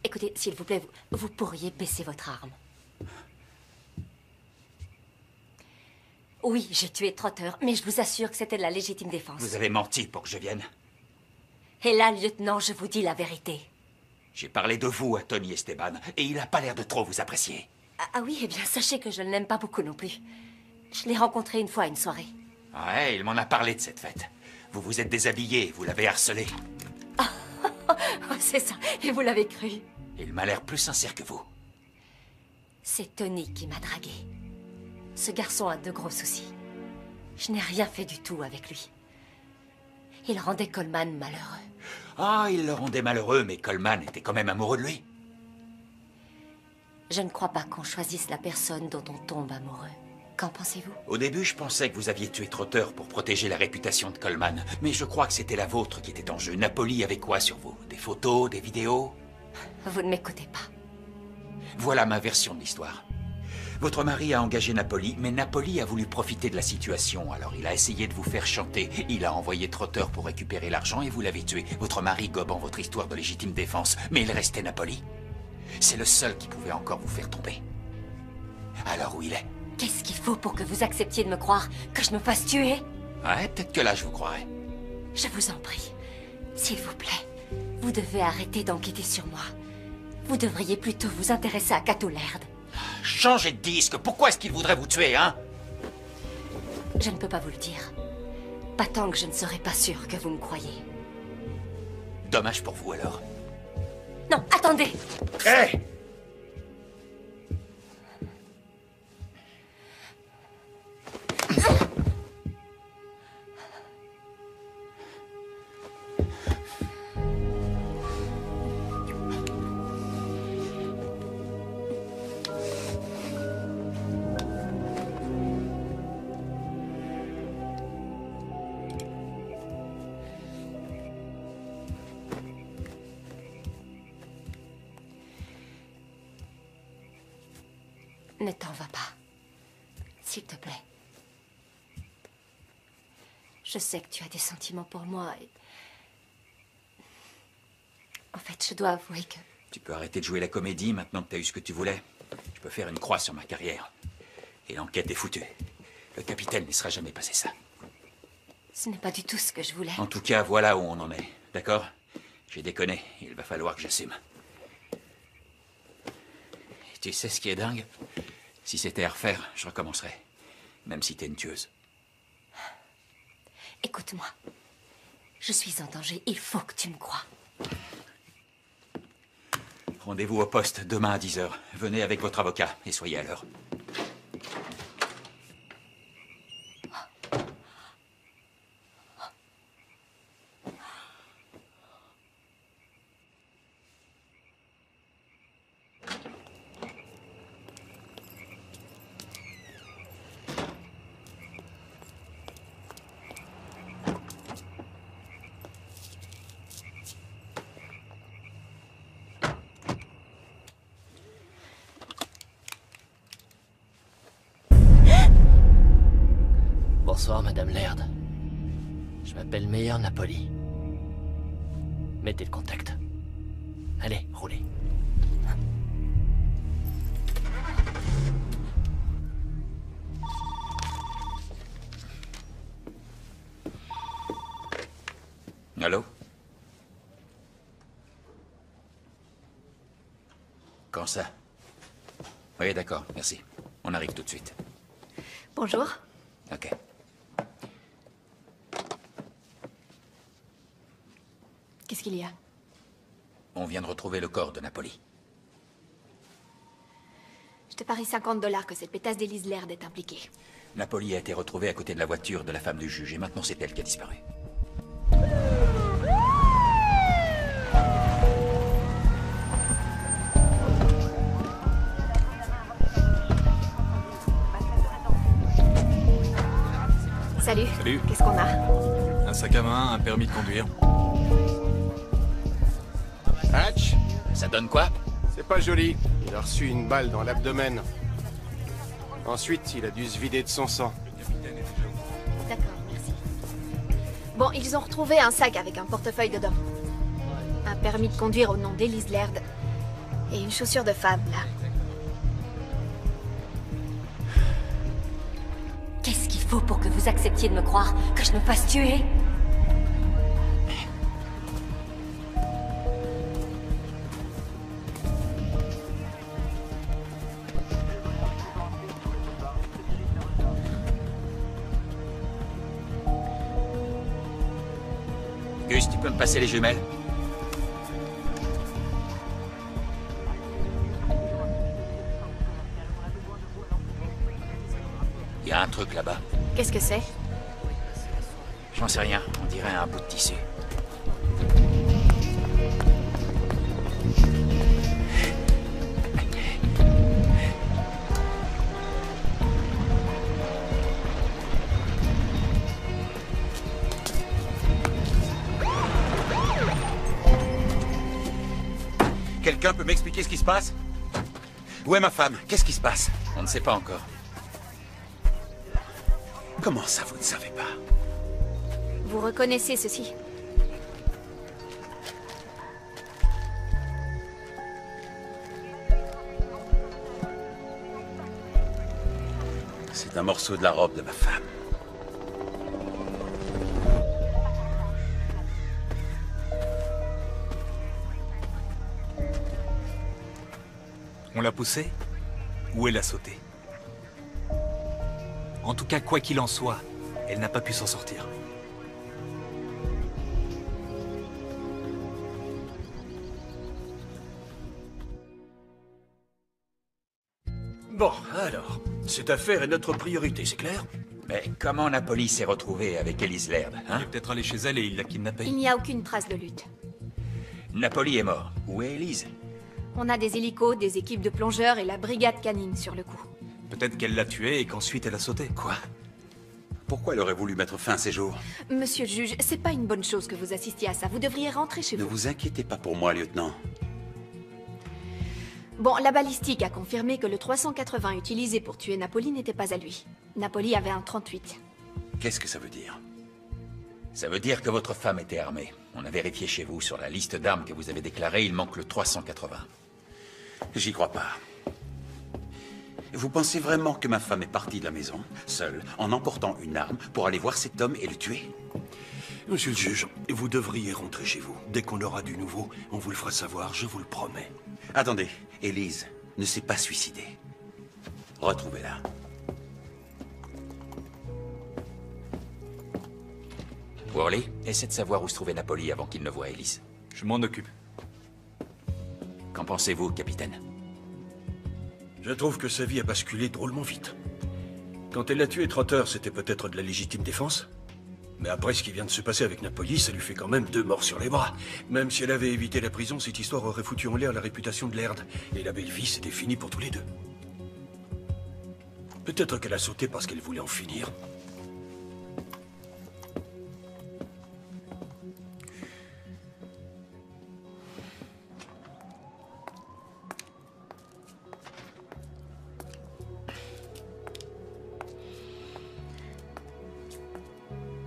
Écoutez, s'il vous plaît, vous pourriez baisser votre arme. Oui, j'ai tué Trotter, mais je vous assure que c'était de la légitime défense. Vous avez menti pour que je vienne. Et là, lieutenant, je vous dis la vérité. J'ai parlé de vous à Tony Esteban, et il n'a pas l'air de trop vous apprécier. Ah oui, eh bien, sachez que je ne l'aime pas beaucoup non plus. Je l'ai rencontré une fois à une soirée. Ouais, il m'en a parlé de cette fête. Vous vous êtes déshabillé, vous l'avez harcelé. Oh, c'est ça, et vous l'avez cru. Il m'a l'air plus sincère que vous. C'est Tony qui m'a dragué. Ce garçon a de gros soucis. Je n'ai rien fait du tout avec lui. Il rendait Coleman malheureux. Ah, il le rendait malheureux, mais Coleman était quand même amoureux de lui. Je ne crois pas qu'on choisisse la personne dont on tombe amoureux. Qu'en pensez-vous? Au début, je pensais que vous aviez tué Trotter pour protéger la réputation de Coleman. Mais je crois que c'était la vôtre qui était en jeu. Napoli avait quoi sur vous? Des photos, des vidéos? Vous ne m'écoutez pas. Voilà ma version de l'histoire. Votre mari a engagé Napoli, mais Napoli a voulu profiter de la situation. Alors il a essayé de vous faire chanter. Il a envoyé Trotter pour récupérer l'argent et vous l'avez tué. Votre mari gobe en votre histoire de légitime défense. Mais il restait Napoli. C'est le seul qui pouvait encore vous faire tomber. Alors où il est? Qu'est-ce qu'il faut pour que vous acceptiez de me croire? Que je me fasse tuer? Ouais, peut-être que là je vous croirais. Je vous en prie. S'il vous plaît, vous devez arrêter d'enquêter sur moi. Vous devriez plutôt vous intéresser à Cato Laird. Changez de disque. Pourquoi est-ce qu'il voudrait vous tuer, hein? Je ne peux pas vous le dire. Pas tant que je ne serai pas sûre que vous me croyez. Dommage pour vous, alors. Non, attendez! Hé! Hey! Ne t'en va pas. S'il te plaît. Je sais que tu as des sentiments pour moi et... En fait, je dois avouer que... Tu peux arrêter de jouer la comédie maintenant que t'as eu ce que tu voulais. Je peux faire une croix sur ma carrière. Et l'enquête est foutue. Le capitaine ne laissera jamais passer ça. Ce n'est pas du tout ce que je voulais. En tout cas, voilà où on en est. D'accord? J'ai déconné. Il va falloir que j'assume. Tu sais ce qui est dingue? Si c'était à refaire, je recommencerais. Même si t'es une tueuse. Écoute-moi. Je suis en danger. Il faut que tu me crois. Rendez-vous au poste demain à 10h. Venez avec votre avocat et soyez à l'heure. Bonsoir, Madame Laird. Je m'appelle Meyer Napoli. Mettez le contact. Allez, roulez. Allô? Quand ça? Oui, d'accord, merci. On arrive tout de suite. Bonjour. Ok. Qu'est-ce qu'il y a? On vient de retrouver le corps de Napoli. Je te parie $50 que cette pétasse d'Élise Laird est impliquée. Napoli a été retrouvé à côté de la voiture de la femme du juge et maintenant c'est elle qui a disparu. Salut. Salut. Qu'est-ce qu'on a? Un sac à main, un permis de conduire. Hatch, Ça donne quoi? c'est pas joli. Il a reçu une balle dans l'abdomen. Ensuite, il a dû se vider de son sang. D'accord, merci. Bon, ils ont retrouvé un sac avec un portefeuille dedans. Un permis de conduire au nom d'Elise Laird. Et une chaussure de femme, là. Qu'est-ce qu'il faut pour que vous acceptiez de me croire que je me fasse tuer? Gus, tu peux me passer les jumelles? Il y a un truc là-bas. Qu'est-ce que c'est? J'en sais rien, on dirait un bout de tissu. Quelqu'un peut m'expliquer ce qui se passe? Où est ma femme? Qu'est-ce qui se passe? On ne sait pas encore. Comment ça, vous ne savez pas? Vous reconnaissez ceci? C'est un morceau de la robe de ma femme. On l'a poussée ou elle a sauté? En tout cas, quoi qu'il en soit, elle n'a pas pu s'en sortir. Bon, alors, cette affaire est notre priorité, c'est clair? Mais comment Napoli s'est retrouvée avec Elise Laird, hein? Il est peut-être allé chez elle et il l'a kidnappée. Il n'y a aucune trace de lutte. Napoli est mort. Où est Elise? On a des hélicos, des équipes de plongeurs et la brigade canine sur le coup. Peut-être qu'elle l'a tuée et qu'ensuite elle a sauté. Quoi? Pourquoi elle aurait voulu mettre fin à ses jours? Monsieur le juge, c'est pas une bonne chose que vous assistiez à ça. Vous devriez rentrer chez Ne vous. vous inquiétez pas pour moi, lieutenant. Bon, la balistique a confirmé que le 380 utilisé pour tuer Napoli n'était pas à lui. Napoli avait un 38. Qu'est-ce que ça veut dire? Ça veut dire que votre femme était armée. On a vérifié chez vous, sur la liste d'armes que vous avez déclarée, il manque le 380. J'y crois pas. Vous pensez vraiment que ma femme est partie de la maison, seule, en emportant une arme, pour aller voir cet homme et le tuer? Monsieur le juge, vous devriez rentrer chez vous. Dès qu'on aura du nouveau, on vous le fera savoir, je vous le promets. Attendez, Elise ne s'est pas suicidée. Retrouvez-la. Worley, essaie de savoir où se trouvait Napoli avant qu'il ne voie Elise. Je m'en occupe. Qu'en pensez-vous, capitaine? Je trouve que sa vie a basculé drôlement vite. Quand elle a tué Trotter, c'était peut-être de la légitime défense. Mais après ce qui vient de se passer avec Napoli, ça lui fait quand même 2 morts sur les bras. Même si elle avait évité la prison, cette histoire aurait foutu en l'air la réputation de Laird. Et la belle vie, c'était fini pour tous les deux. Peut-être qu'elle a sauté parce qu'elle voulait en finir.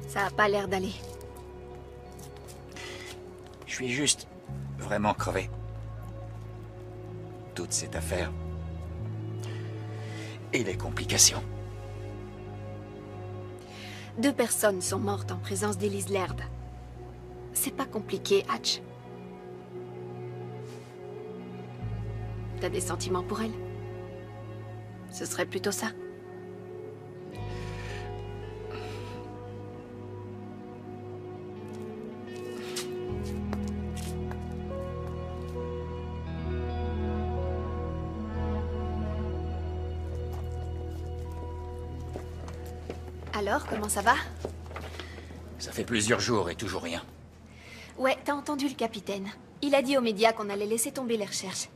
Ça a pas l'air d'aller. Je suis juste vraiment crevé. Toute cette affaire. Et les complications. 2 personnes sont mortes en présence d'Elise Laird. C'est pas compliqué, Hatch. T'as des sentiments pour elle? Ce serait plutôt ça. Alors, comment ça va? Ça fait plusieurs jours et toujours rien. Ouais, t'as entendu le capitaine. Il a dit aux médias qu'on allait laisser tomber les recherches.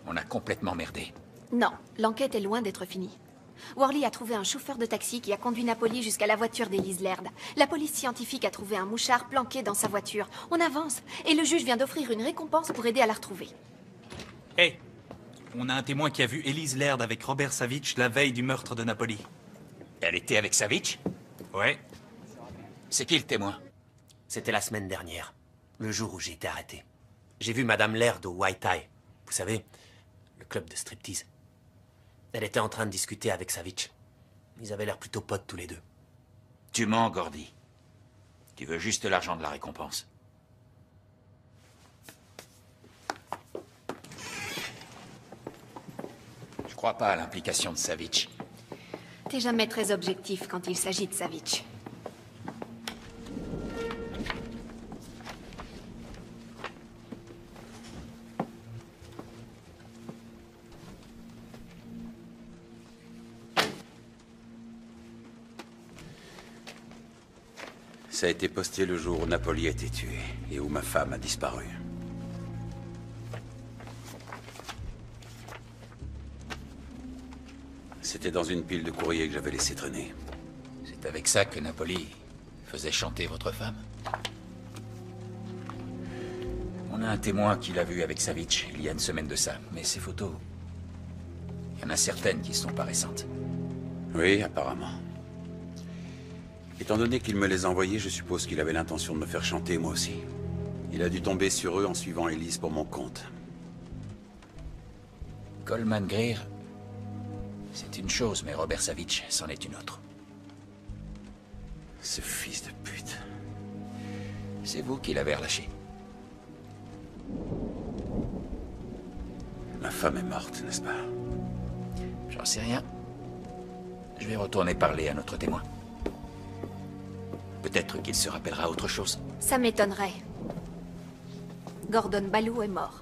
On a complètement merdé. Non, l'enquête est loin d'être finie. Worley a trouvé un chauffeur de taxi qui a conduit Napoli jusqu'à la voiture d'Elise Laird. La police scientifique a trouvé un mouchard planqué dans sa voiture. On avance, et le juge vient d'offrir une récompense pour aider à la retrouver. Hé, on a un témoin qui a vu Elise Laird avec Robert Savitch la veille du meurtre de Napoli. Elle était avec Savitch? Ouais. C'est qui le témoin? C'était la semaine dernière, le jour où j'ai été arrêté. J'ai vu Madame Laird au White Eye. Vous savez, le club de striptease. Elle était en train de discuter avec Savitch. Ils avaient l'air plutôt potes tous les deux. Tu mens, Gordy. Tu veux juste l'argent de la récompense. Je crois pas à l'implication de Savitch. T'es jamais très objectif quand il s'agit de Savitch. Ça a été posté le jour où Napoli a été tué et où ma femme a disparu. C'était dans une pile de courrier que j'avais laissé traîner. C'est avec ça que Napoli faisait chanter votre femme? On a un témoin qui l'a vu avec Savitch il y a une semaine de ça, mais ces photos... Il y en a certaines qui sont pas récentes. Oui, apparemment. Étant donné qu'il me les a envoyés, je suppose qu'il avait l'intention de me faire chanter, moi aussi. Il a dû tomber sur eux en suivant Elise pour mon compte. Coleman Greer, c'est une chose, mais Robert Savitch, c'en est une autre. Ce fils de pute. C'est vous qui l'avez relâché. Ma femme est morte, n'est-ce pas? J'en sais rien. Je vais retourner parler à notre témoin. Peut-être qu'il se rappellera autre chose. Ça m'étonnerait. Gordon Ballou est mort.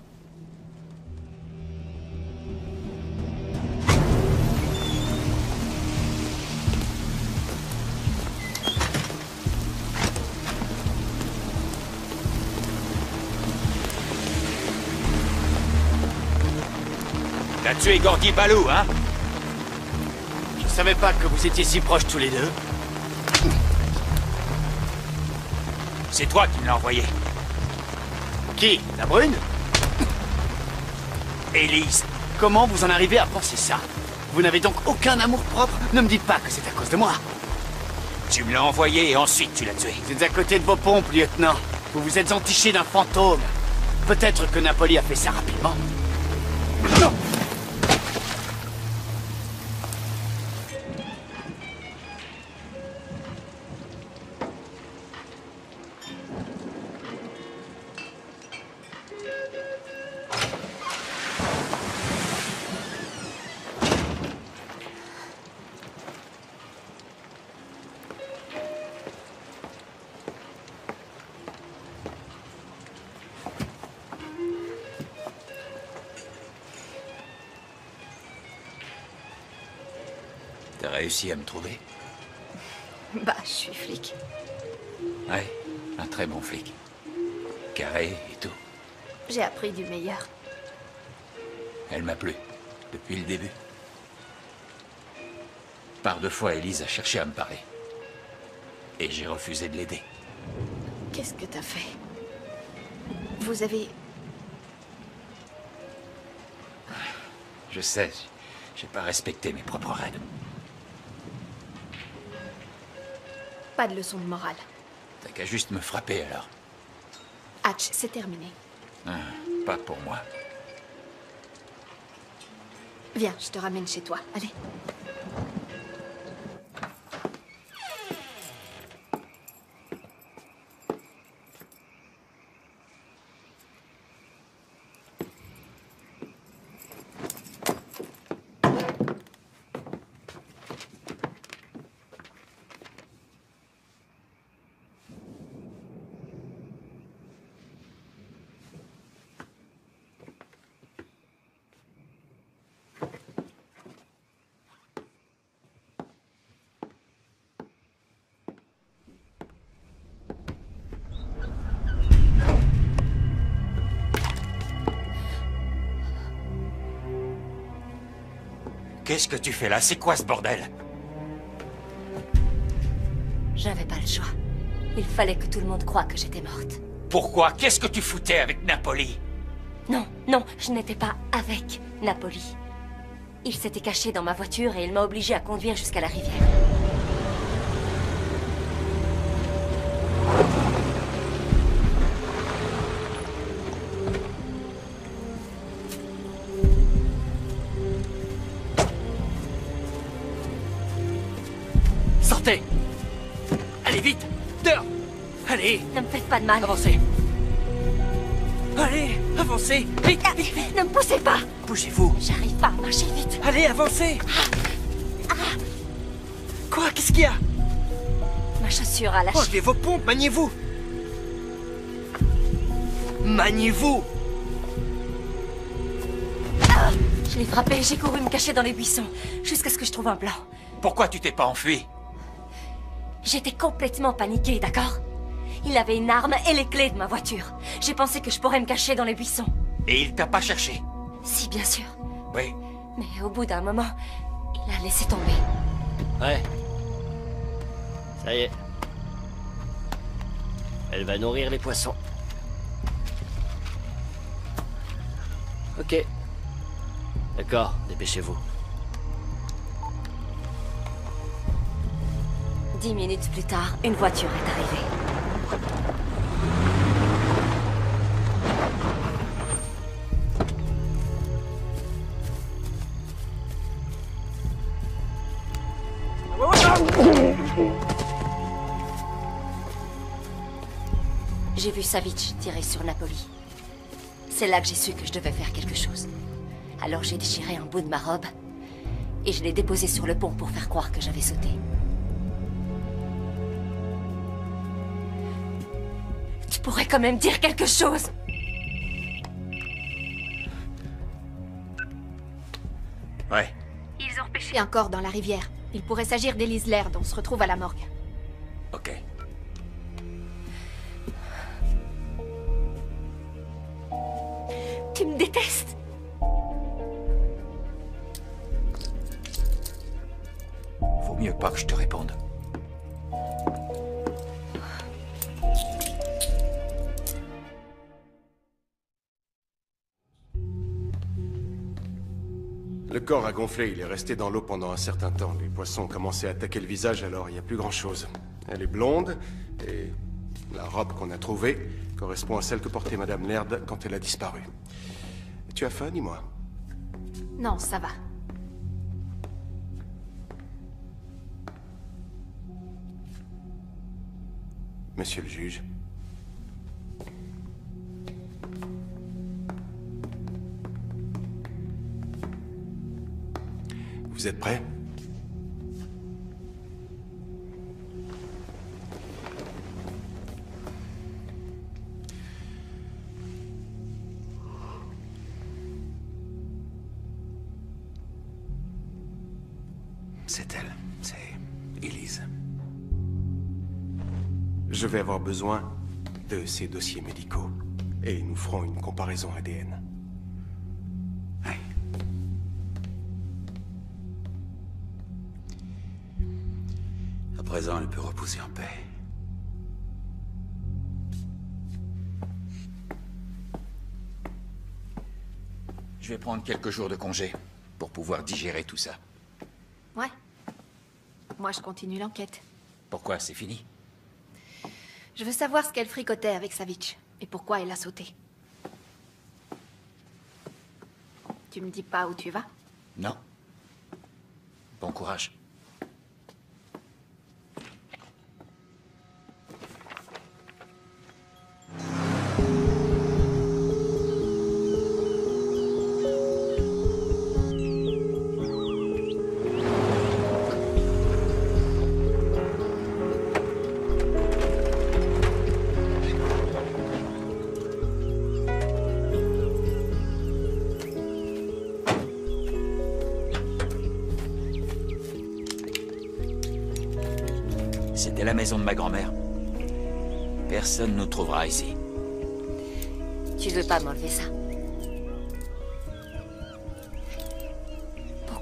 T'as tué Gordy Ballou, hein? Je savais pas que vous étiez si proches tous les deux. C'est toi qui me l'as envoyé. Qui? La brune? Elise. Comment vous en arrivez à penser ça? Vous n'avez donc aucun amour propre? Ne me dites pas que c'est à cause de moi. Tu me l'as envoyé et ensuite tu l'as tué. Vous êtes à côté de vos pompes, lieutenant. Vous vous êtes entiché d'un fantôme. Peut-être que Napoli a fait ça rapidement. Non! T'as réussi à me trouver? Bah, je suis flic. Ouais, un très bon flic. Carré et tout. J'ai appris du meilleur. Elle m'a plu, depuis le début. Par deux fois, Elise a cherché à me parler. Et j'ai refusé de l'aider. Qu'est-ce que t'as fait? Vous avez... Je sais, j'ai pas respecté mes propres règles. Pas de leçon de morale. T'as qu'à juste me frapper alors. Hatch, c'est terminé. Ah, pas pour moi. Viens, je te ramène chez toi. Allez. Qu'est-ce que tu fais là? C'est quoi ce bordel? J'avais pas le choix. Il fallait que tout le monde croie que j'étais morte. Pourquoi? Qu'est-ce que tu foutais avec Napoli? Non, non, je n'étais pas avec Napoli. Il s'était caché dans ma voiture et il m'a obligé à conduire jusqu'à la rivière. Sortez! Allez, vite! Dehors! Allez! Ne me faites pas de mal. Avancez! Allez, avancez! Vite, vite, vite! Ne me poussez pas! Bougez-vous! J'arrive pas à marcher vite. Allez, avancez! Quoi? Qu'est-ce qu'il y a? Ma chaussure a lâché. Enlevez vos pompes, maniez-vous! Maniez-vous! Je l'ai frappé, j'ai couru me cacher dans les buissons, jusqu'à ce que je trouve un plan. Pourquoi tu t'es pas enfui? J'étais complètement paniquée, d'accord? Il avait une arme et les clés de ma voiture. J'ai pensé que je pourrais me cacher dans les buissons. Et il t'a pas cherché? Si, bien sûr. Oui. Mais au bout d'un moment, il a laissé tomber. Ouais. Ça y est. Elle va nourrir les poissons. Ok. D'accord, dépêchez-vous. 10 minutes plus tard, une voiture est arrivée. J'ai vu Savitch tirer sur Napoli. C'est là que j'ai su que je devais faire quelque chose. Alors j'ai déchiré un bout de ma robe et je l'ai déposé sur le pont pour faire croire que j'avais sauté. Tu pourrais quand même dire quelque chose. Ouais. Ils ont repêché un corps dans la rivière. Il pourrait s'agir d'Elise Laird, on se retrouve à la morgue. Ok. Tu me détestes. Vaut mieux pas que je te réponde. Le corps a gonflé, il est resté dans l'eau pendant un certain temps. Les poissons ont commencé à attaquer le visage, alors il n'y a plus grand-chose. Elle est blonde, et la robe qu'on a trouvée correspond à celle que portait Madame Laird quand elle a disparu. Tu as faim, dis-moi? Non, ça va. Monsieur le juge. Vous êtes prêt? C'est elle. C'est Elise. Je vais avoir besoin de ces dossiers médicaux. Et nous ferons une comparaison ADN. Ouais. À présent, elle peut reposer en paix. Je vais prendre quelques jours de congé pour pouvoir digérer tout ça. Ouais. Moi, je continue l'enquête. Pourquoi? C'est fini? Je veux savoir ce qu'elle fricotait avec Savitch et pourquoi elle a sauté. Tu me dis pas où tu vas? Non. Bon courage. C'était la maison de ma grand-mère. Personne nous trouvera ici. Tu veux pas m'enlever ça?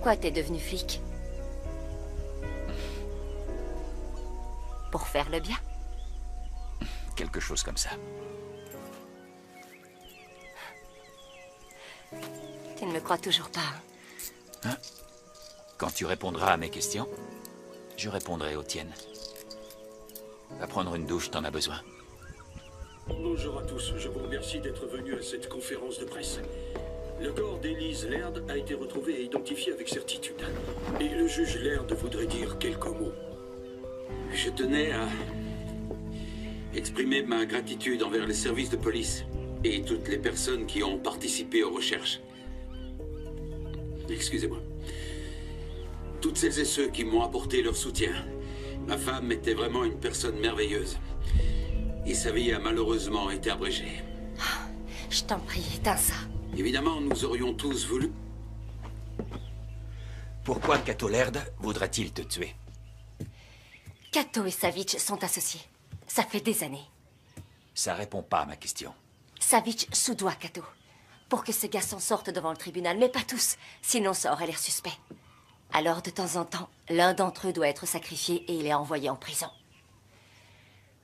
Pourquoi t'es devenu flic? Pour faire le bien? Quelque chose comme ça. Tu ne me crois toujours pas, hein? Quand tu répondras à mes questions, je répondrai aux tiennes. Va prendre une douche, t'en as besoin. Bonjour à tous, je vous remercie d'être venus à cette conférence de presse. Le corps d'Elise Laird a été retrouvé et identifié avec certitude. Et le juge Laird voudrait dire quelques mots. Je tenais à exprimer ma gratitude envers les services de police et toutes les personnes qui ont participé aux recherches. Excusez-moi. Toutes celles et ceux qui m'ont apporté leur soutien. Ma femme était vraiment une personne merveilleuse. Et sa vie a malheureusement été abrégée. Je t'en prie, éteins ça. Évidemment, nous aurions tous voulu... Pourquoi Cato Laird voudra-t-il te tuer? Cato et Savitch sont associés. Ça fait des années. Ça répond pas à ma question. Savitch soudoie Cato. Pour que ces gars s'en sortent devant le tribunal, mais pas tous. Sinon, ça aurait l'air suspect. Alors, de temps en temps, l'un d'entre eux doit être sacrifié et il est envoyé en prison.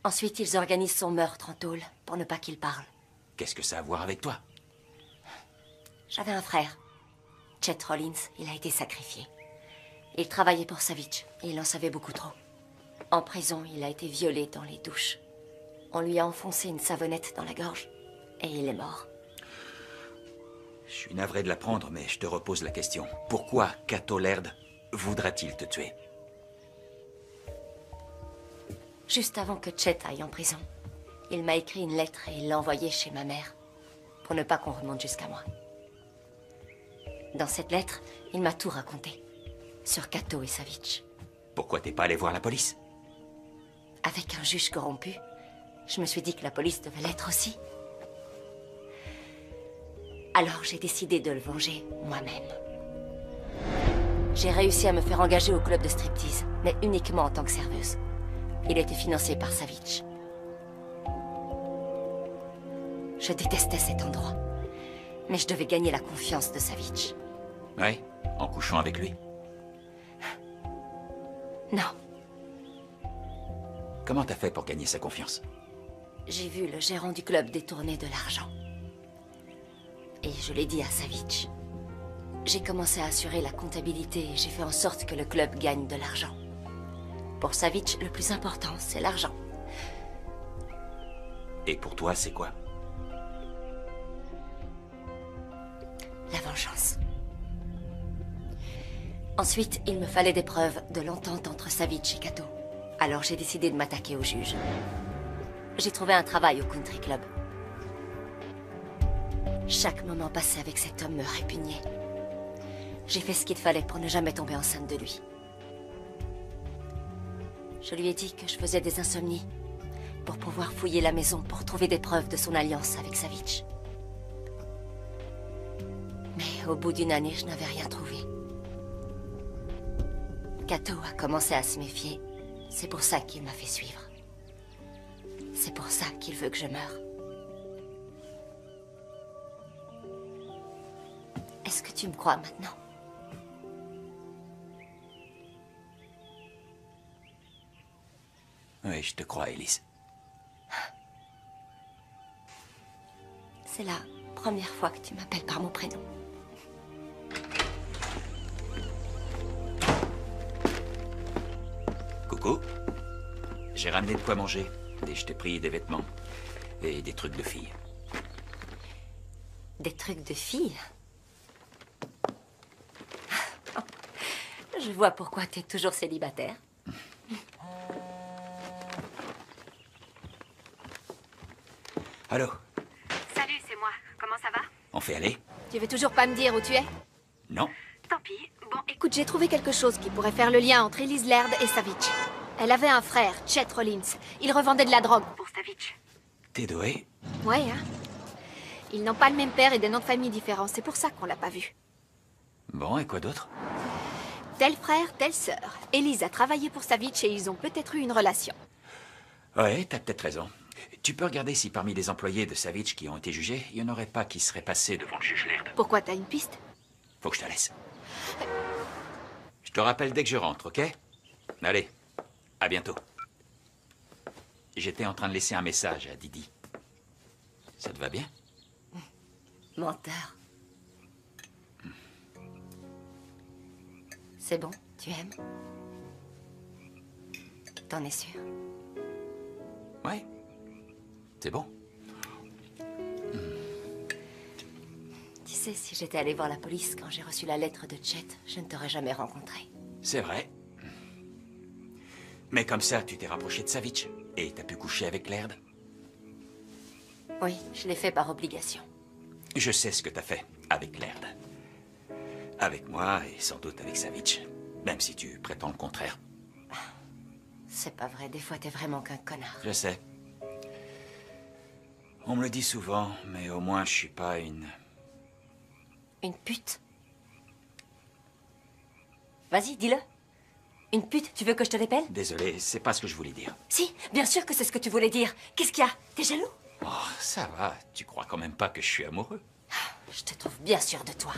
Ensuite, ils organisent son meurtre en tôle, pour ne pas qu'il parle. Qu'est-ce que ça a à voir avec toi? J'avais un frère, Chet Rollins, il a été sacrifié. Il travaillait pour Savitch, et il en savait beaucoup trop. En prison, il a été violé dans les douches. On lui a enfoncé une savonnette dans la gorge, et il est mort. Je suis navré de l'apprendre, mais je te repose la question. Pourquoi Cato Laird voudra-t-il te tuer? Juste avant que Chet aille en prison, il m'a écrit une lettre et il l'a envoyée chez ma mère, pour ne pas qu'on remonte jusqu'à moi. Dans cette lettre, il m'a tout raconté, sur Cato et Savitch. Pourquoi t'es pas allé voir la police? Avec un juge corrompu, je me suis dit que la police devait l'être aussi. Alors j'ai décidé de le venger moi-même. J'ai réussi à me faire engager au club de striptease, mais uniquement en tant que serveuse. Il était financé par Savitch. Je détestais cet endroit, mais je devais gagner la confiance de Savitch. Oui, en couchant avec lui. Non. Comment t'as fait pour gagner sa confiance? J'ai vu le gérant du club détourner de l'argent. Et je l'ai dit à Savitch. J'ai commencé à assurer la comptabilité et j'ai fait en sorte que le club gagne de l'argent. Pour Savitch, le plus important, c'est l'argent. Et pour toi, c'est quoi? La vengeance. Ensuite, il me fallait des preuves de l'entente entre Savitch et Cato. Alors j'ai décidé de m'attaquer au juge. J'ai trouvé un travail au country club. Chaque moment passé avec cet homme me répugnait. J'ai fait ce qu'il fallait pour ne jamais tomber enceinte de lui. Je lui ai dit que je faisais des insomnies pour pouvoir fouiller la maison pour trouver des preuves de son alliance avec Savitch. Mais au bout d'une année, je n'avais rien trouvé. Cato a commencé à se méfier. C'est pour ça qu'il m'a fait suivre. C'est pour ça qu'il veut que je meure. Est-ce que tu me crois maintenant? Oui, je te crois, Elise. C'est la première fois que tu m'appelles par mon prénom. Coucou. J'ai ramené de quoi manger. Et je t'ai pris des vêtements. Et des trucs de fille. Des trucs de fille? Je vois pourquoi tu es toujours célibataire. Allô? Salut, c'est moi. Comment ça va? On fait aller? Tu veux toujours pas me dire où tu es? Non. Tant pis. Bon, écoute, j'ai trouvé quelque chose qui pourrait faire le lien entre Elise Laird et Savitch. Elle avait un frère, Chet Rollins. Il revendait de la drogue pour Savitch. T'es doué? Ouais, hein? Ils n'ont pas le même père et des noms de famille différents. C'est pour ça qu'on l'a pas vu. Bon, et quoi d'autre? Tel frère, telle sœur. Elise a travaillé pour Savitch et ils ont peut-être eu une relation. Ouais, t'as peut-être raison. Tu peux regarder si parmi les employés de Savitch qui ont été jugés, il n'y en aurait pas qui seraient passés devant le juge Laird. Pourquoi t'as une piste? Faut que je te laisse. te rappelle dès que je rentre, ok? Allez, à bientôt. J'étais en train de laisser un message à Didi. Ça te va bien? Menteur. C'est bon, tu aimes? T'en es sûr? Ouais. C'est bon. Tu sais, si j'étais allée voir la police quand j'ai reçu la lettre de Chet, je ne t'aurais jamais rencontré. C'est vrai. Mais comme ça, tu t'es rapproché de Savitch et t'as pu coucher avec Laird. Oui, je l'ai fait par obligation. Je sais ce que t'as fait avec Laird. Avec moi et sans doute avec Savitch. Même si tu prétends le contraire. C'est pas vrai, des fois t'es vraiment qu'un connard. Je sais. On me le dit souvent, mais au moins je suis pas une... Une pute? Vas-y, dis-le. Une pute, tu veux que je te l'épelle? Désolé, c'est pas ce que je voulais dire. Si, bien sûr que c'est ce que tu voulais dire. Qu'est-ce qu'il y a? T'es jaloux? Oh, ça va. Tu crois quand même pas que je suis amoureux? Je te trouve bien sûr de toi.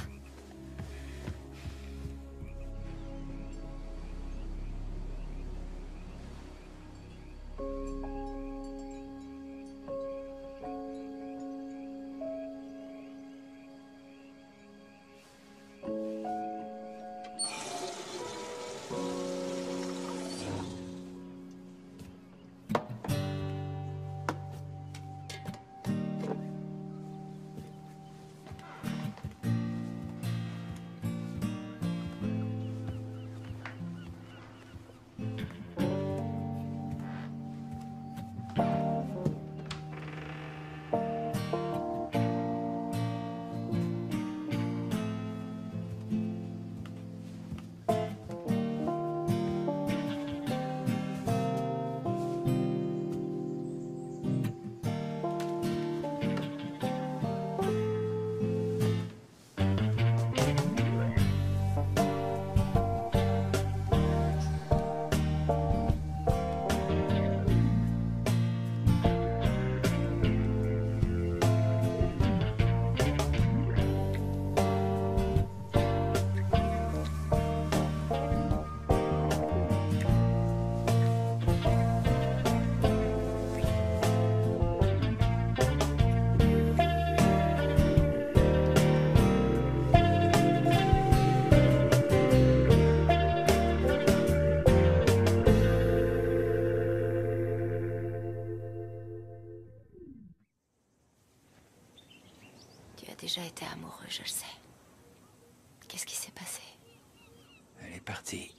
Déjà été amoureux, je le sais. Qu'est-ce qui s'est passé? Elle est partie.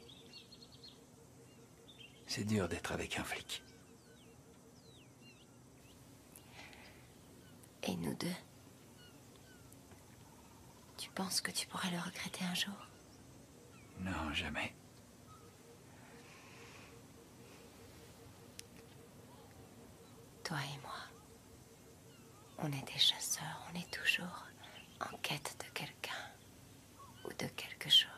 C'est dur d'être avec un flic. Et nous deux? Tu penses que tu pourrais le regretter un jour? Non, jamais. Toi et moi, on est des chasseurs, on est toujours en quête de quelqu'un ou de quelque chose.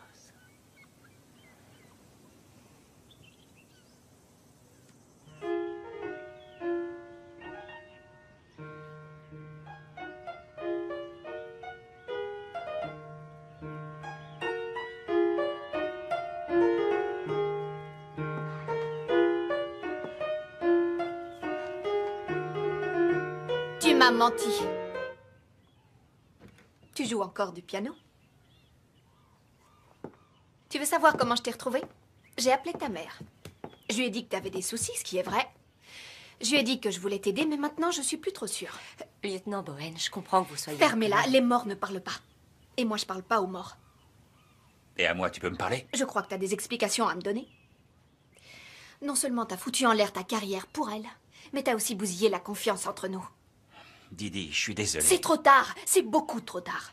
Tu m'as menti. Tu joues encore du piano? Tu veux savoir comment je t'ai retrouvée? J'ai appelé ta mère. Je lui ai dit que t'avais des soucis, ce qui est vrai. Je lui ai dit que je voulais t'aider, mais maintenant, je suis plus trop sûre. Lieutenant Bowen, je comprends que vous soyez... Fermez-la, les morts ne parlent pas. Et moi, je parle pas aux morts. Et à moi, tu peux me parler? Je crois que t'as des explications à me donner. Non seulement t'as foutu en l'air ta carrière pour elle, mais t'as aussi bousillé la confiance entre nous. Didi, je suis désolé. C'est trop tard, c'est beaucoup trop tard.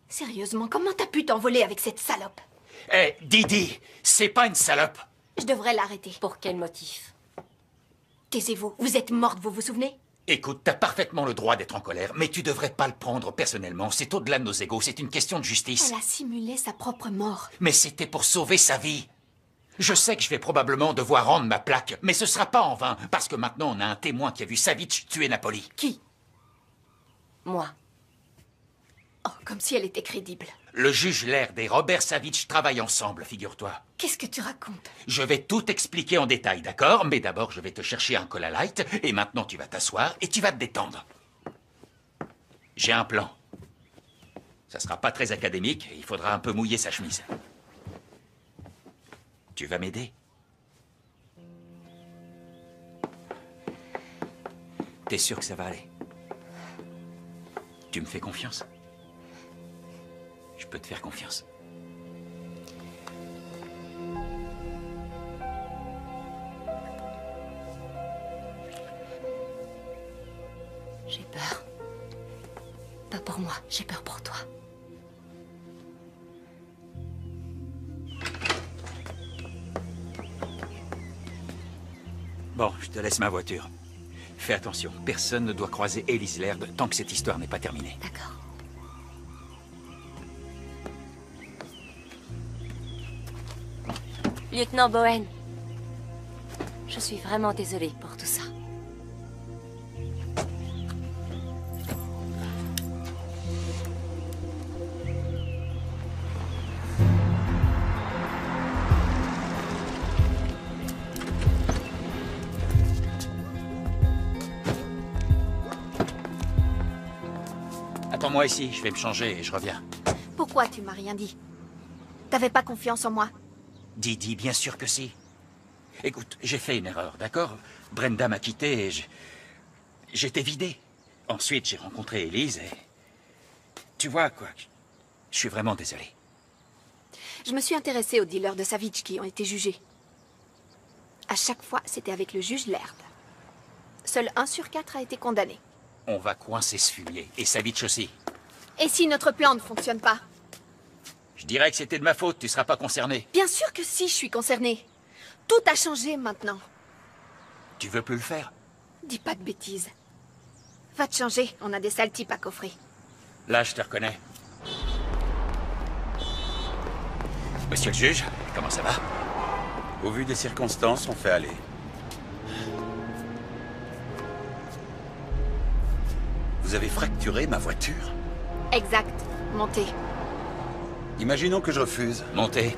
Sérieusement, comment t'as pu t'envoler avec cette salope? Hé, Didi, c'est pas une salope. Je devrais l'arrêter. Pour quel motif? Taisez-vous, vous êtes morte, vous vous souvenez? Écoute, t'as parfaitement le droit d'être en colère, mais tu devrais pas le prendre personnellement. C'est au-delà de nos égos, c'est une question de justice. Elle a simulé sa propre mort. Mais c'était pour sauver sa vie. Je sais que je vais probablement devoir rendre ma plaque, mais ce sera pas en vain, parce que maintenant on a un témoin qui a vu Savitch tuer Napoli. Qui? Moi. Oh, comme si elle était crédible. Le juge Laird et Robert Savitch travaillent ensemble, figure-toi. Qu'est-ce que tu racontes? Je vais tout expliquer en détail, d'accord? Mais d'abord, je vais te chercher un Cola Light, et maintenant tu vas t'asseoir et tu vas te détendre. J'ai un plan. Ça sera pas très académique, il faudra un peu mouiller sa chemise. Tu vas m'aider? T'es sûr que ça va aller? Tu me fais confiance? Je peux te faire confiance. J'ai peur. Pas pour moi, j'ai peur pour toi. Bon, je te laisse ma voiture. Fais attention, personne ne doit croiser Elise Laird tant que cette histoire n'est pas terminée. D'accord. Lieutenant Bowen, je suis vraiment désolée pour tout ça. Attends-moi ici, je vais me changer et je reviens. Pourquoi tu m'as rien dit? T'avais pas confiance en moi? Didi, bien sûr que si. Écoute, j'ai fait une erreur, d'accord? Brenda m'a quitté et j'étais vidé. Ensuite, j'ai rencontré Elise et... Tu vois, quoi, je suis vraiment désolé. Je me suis intéressée aux dealers de Savitch qui ont été jugés. À chaque fois, c'était avec le juge Laird. Seul 1 sur 4 a été condamné. On va coincer ce fumier, et Savitch aussi. Et si notre plan ne fonctionne pas? Je dirais que c'était de ma faute, tu seras pas concerné. Bien sûr que si, je suis concernée. Tout a changé maintenant. Tu veux plus le faire? Dis pas de bêtises. Va te changer, on a des sales types à coffrer. Là, je te reconnais. Monsieur le juge, comment ça va? Au vu des circonstances, on fait aller. Vous avez fracturé ma voiture? Exact. Montez. Imaginons que je refuse. Montez.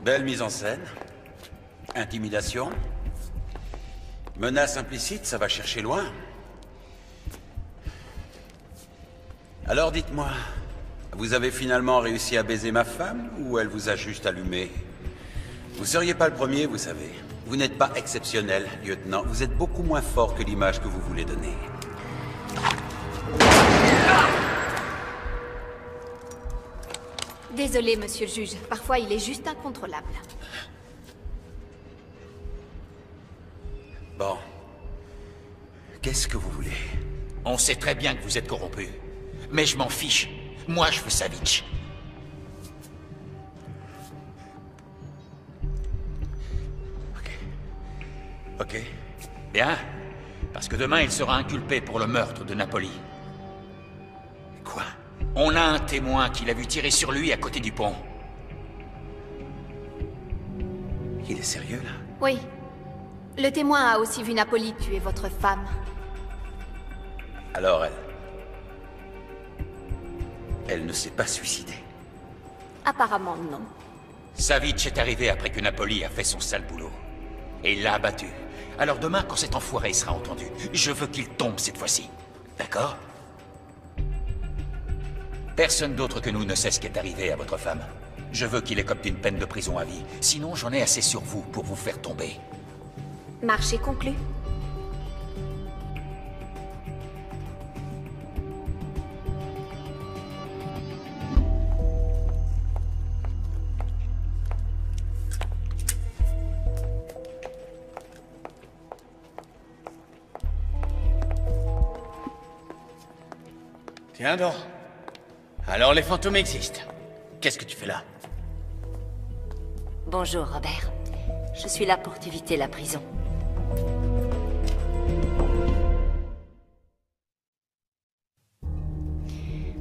Belle mise en scène. Intimidation. Menace implicite, ça va chercher loin. Alors dites-moi, vous avez finalement réussi à baiser ma femme ou elle vous a juste allumé? Vous seriez pas le premier, vous savez. Vous n'êtes pas exceptionnel, lieutenant. Vous êtes beaucoup moins fort que l'image que vous voulez donner. Désolé, monsieur le juge. Parfois, il est juste incontrôlable. Bon. Qu'est-ce que vous voulez? On sait très bien que vous êtes corrompu. Mais je m'en fiche. Moi, je veux Savitch. Ok. Bien. Parce que demain, il sera inculpé pour le meurtre de Napoli. Quoi? On a un témoin qui l'a vu tirer sur lui à côté du pont. Il est sérieux, là? Oui. Le témoin a aussi vu Napoli tuer votre femme. Alors elle ne s'est pas suicidée. Apparemment, non. Savitch est arrivé après que Napoli a fait son sale boulot. Et il l'a abattu. Alors demain, quand cet enfoiré sera entendu, je veux qu'il tombe cette fois-ci. D'accord? Personne d'autre que nous ne sait ce qui est arrivé à votre femme. Je veux qu'il écope d'une peine de prison à vie. Sinon, j'en ai assez sur vous pour vous faire tomber. Marché conclu. Tiens donc. Alors les fantômes existent. Qu'est-ce que tu fais là? Bonjour, Robert. Je suis là pour t'éviter la prison.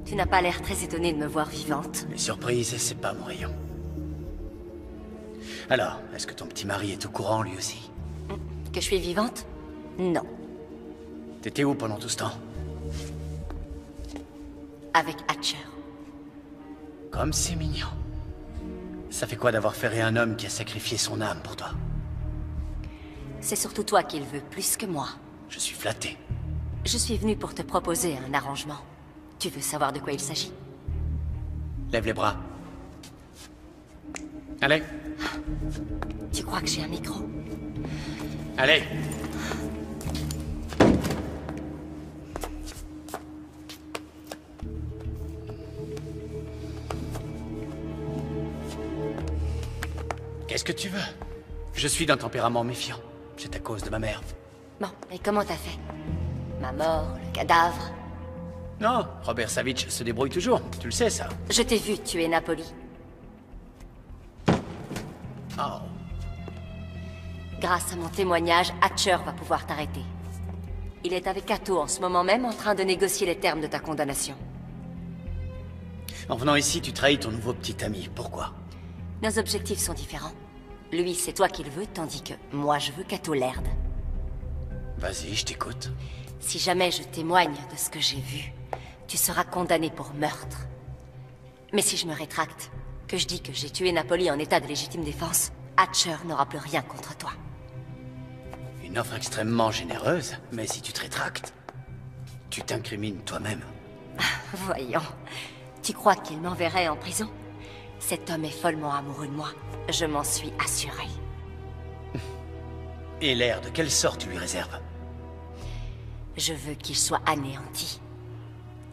Tu n'as pas l'air très étonné de me voir vivante. Les surprises, c'est pas mon rayon. Alors, est-ce que ton petit mari est au courant, lui aussi? Que je suis vivante? Non. T'étais où pendant tout ce temps? Avec Hatcher. Comme c'est mignon. Ça fait quoi d'avoir ferré un homme qui a sacrifié son âme pour toi? C'est surtout toi qui le veux plus que moi. Je suis flatté. Je suis venue pour te proposer un arrangement. Tu veux savoir de quoi il s'agit? Lève les bras. Allez. Tu crois que j'ai un micro? Allez. Qu'est-ce que tu veux? Je suis d'un tempérament méfiant. C'est à cause de ma mère. Bon, et comment t'as fait? Ma mort, le cadavre? Non, Robert Savitch se débrouille toujours. Tu le sais, ça. Je t'ai vu tuer Napoli. Oh. Grâce à mon témoignage, Hatcher va pouvoir t'arrêter. Il est avec Cato en ce moment même en train de négocier les termes de ta condamnation. En venant ici, tu trahis ton nouveau petit ami. Pourquoi? Nos objectifs sont différents. Lui, c'est toi qui le veux, tandis que moi, je veux Cato Laird. Vas-y, je t'écoute. Si jamais je témoigne de ce que j'ai vu, tu seras condamné pour meurtre. Mais si je me rétracte, que je dis que j'ai tué Napoli en état de légitime défense, Hatcher n'aura plus rien contre toi. Une offre extrêmement généreuse, mais si tu te rétractes, tu t'incrimines toi-même. Voyons. Tu crois qu'il m'enverrait en prison? Cet homme est follement amoureux de moi. Je m'en suis assuré. Et l'air de quelle sorte tu lui réserves? Je veux qu'il soit anéanti.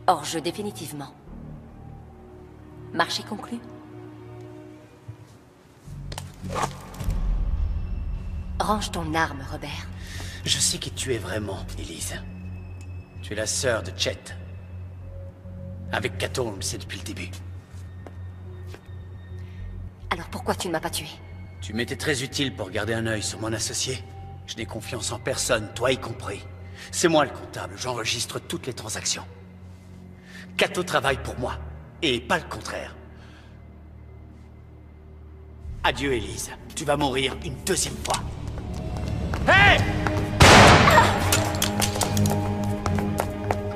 Hors jeu définitivement. Marché conclu? Range ton arme, Robert. Je sais qui tu es vraiment, Elise. Tu es la sœur de Chet. Avec Cato, on le sait depuis le début. Alors pourquoi tu ne m'as pas tué? Tu m'étais très utile pour garder un œil sur mon associé. Je n'ai confiance en personne, toi y compris. C'est moi le comptable, j'enregistre toutes les transactions. Cato travaille pour moi, et pas le contraire. Adieu, Elise. Tu vas mourir une deuxième fois. Hé!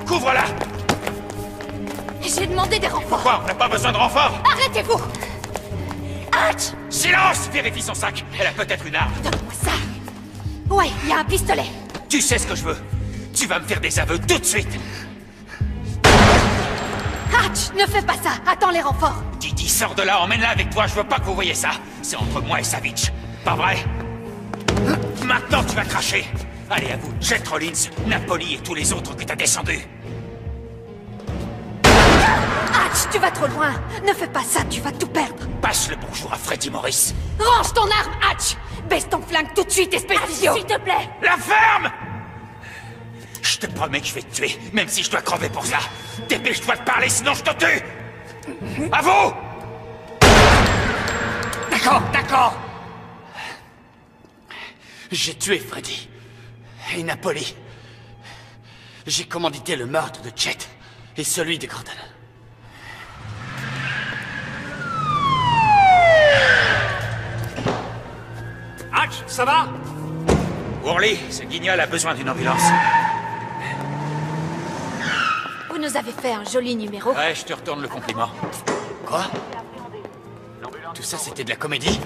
Couvre-la! J'ai demandé des renforts. Pourquoi? On n'a pas besoin de renforts! Arrêtez-vous! Hatch! Silence! Vérifie son sac. Elle a peut-être une arme. Donne-moi ça. Ouais, il y a un pistolet. Tu sais ce que je veux. Tu vas me faire des aveux tout de suite. Hatch, ne fais pas ça. Attends les renforts. Didi, sors de là, emmène-la avec toi. Je veux pas que vous voyez ça. C'est entre moi et Savitch. Pas vrai? Maintenant, tu vas cracher. Allez, à vous. Jet Rollins, Napoli et tous les autres que t'as descendus. Hatch, tu vas trop loin. Ne fais pas ça, tu vas tout perdre. Passe le bonjour à Freddy Morris. Range ton arme, Hatch. Baisse ton flingue tout de suite, espèce d'idiot. S'il te plaît. La ferme! Je te promets que je vais te tuer, même si je dois crever pour ça. Dépêche-toi de parler, sinon je te tue! À vous! D'accord, d'accord. J'ai tué Freddy. Et Napoli. J'ai commandité le meurtre de Chet et celui de Gordon. Hatch, ça va? Worley, ce guignol a besoin d'une ambulance. Vous nous avez fait un joli numéro. Ouais, je te retourne le compliment. Quoi? Tout ça, c'était de la comédie?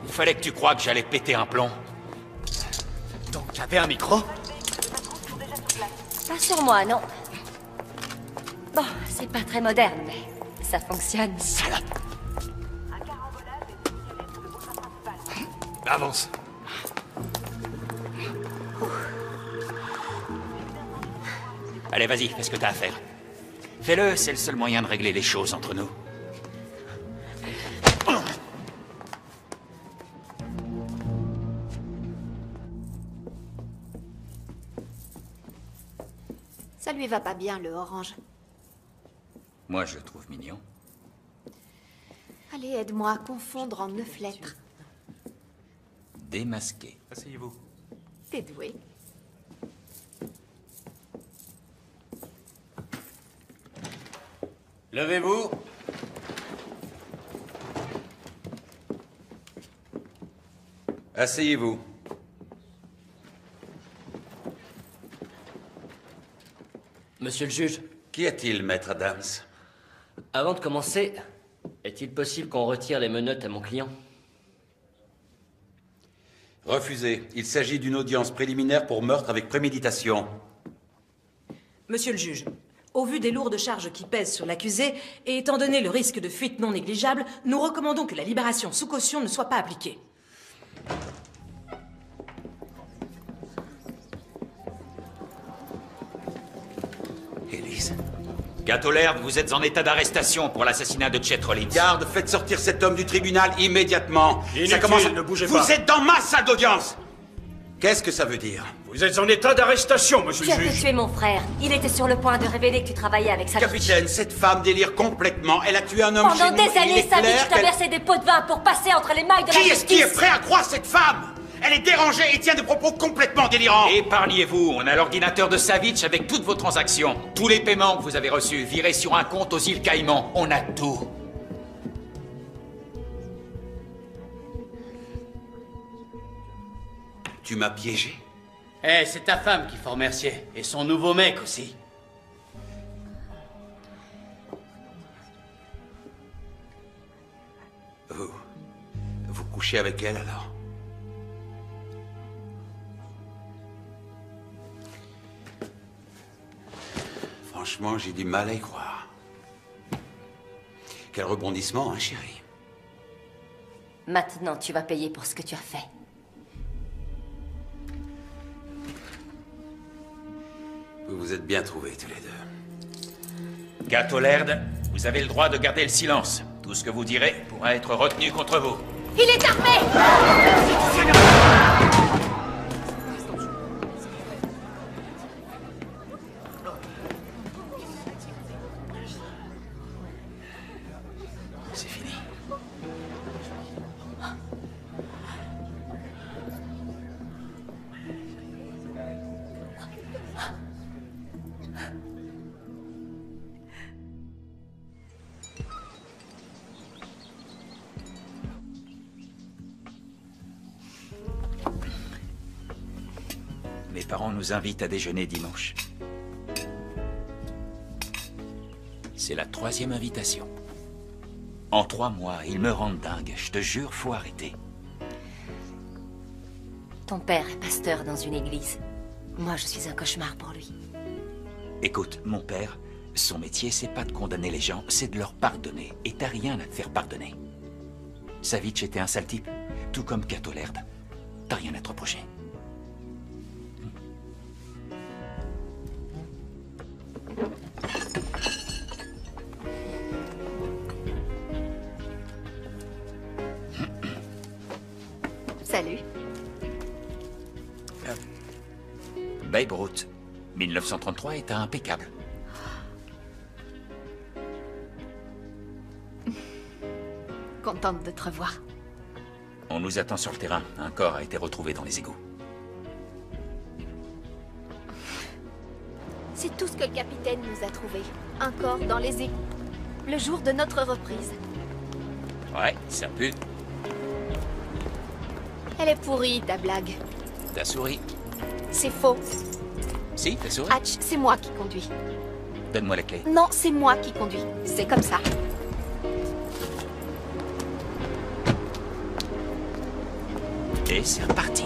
Il fallait que tu crois que j'allais péter un plomb. Donc, t'avais un micro? Pas sur moi, non. Bon, c'est pas très moderne, mais ça fonctionne. Salope! Avance. Allez, vas-y, fais ce que t'as à faire. Fais-le, c'est le seul moyen de régler les choses entre nous. Ça lui va pas bien, le orange. Moi, je le trouve mignon. Allez, aide-moi à confondre en 9 lettres. Démasqué. Asseyez-vous. T'es doué. Levez-vous. Asseyez-vous. Monsieur le juge. Qu'y a-t-il, maître Adams? Avant de commencer, est-il possible qu'on retire les menottes à mon client? Refusé. Il s'agit d'une audience préliminaire pour meurtre avec préméditation. Monsieur le juge, au vu des lourdes charges qui pèsent sur l'accusé, et étant donné le risque de fuite non négligeable, nous recommandons que la libération sous caution ne soit pas appliquée. Élise. Gato-Laird, vous êtes en état d'arrestation pour l'assassinat de Chet Rollins. Garde, faites sortir cet homme du tribunal immédiatement. Inutile, Ça commence... ne bougez pas. Vous êtes dans ma salle d'audience. Qu'est-ce que ça veut dire? Vous êtes en état d'arrestation, monsieur Tu le as fait juge. tuer mon frère. Il était sur le point de révéler que tu travaillais avec Savitch. Capitaine, cette femme délire complètement. Elle a tué un homme chez Pendant nous. des Il années, est clair Savitch t'a qu'elle- versé des pots de vin pour passer entre les mailles de la Qui justice. est-ce qui est prêt à croire cette femme? Elle est dérangée et tient des propos complètement délirants. Épargnez-vous, on a l'ordinateur de Savitch avec toutes vos transactions. Tous les paiements que vous avez reçus virés sur un compte aux îles Caïmans. On a tout. Tu m'as piégé? Eh, c'est ta femme qu'il faut remercier. Et son nouveau mec aussi. Vous couchez avec elle alors? Franchement, j'ai du mal à y croire. Quel rebondissement, hein, chérie? Maintenant, tu vas payer pour ce que tu as fait. Vous vous êtes bien trouvés tous les deux. Gato-Laird, vous avez le droit de garder le silence. Tout ce que vous direz pourra être retenu contre vous. Il est armé! C'est fini. Mes parents nous invitent à déjeuner dimanche. C'est la 3e invitation. En 3 mois, ils me rendent dingue. Je te jure, faut arrêter. Ton père est pasteur dans une église. Moi, je suis un cauchemar pour lui. Écoute, mon père, son métier, c'est pas de condamner les gens, c'est de leur pardonner. Et t'as rien à te faire pardonner. Savitch était un sale type, tout comme Gato-Laird. T'as rien à te reprocher. Salut. Babe Ruth, 1933 est impeccable. Contente de te revoir. On nous attend sur le terrain. Un corps a été retrouvé dans les égouts. C'est tout ce que le capitaine nous a trouvé. Un corps dans les égouts. Le jour de notre reprise. Ouais, ça pue. Elle est pourrie, ta blague. T'as souri. C'est faux. Si, t'as souri. Hatch, c'est moi qui conduis. Donne-moi la clé. Non, c'est moi qui conduis. C'est comme ça. Et c'est reparti.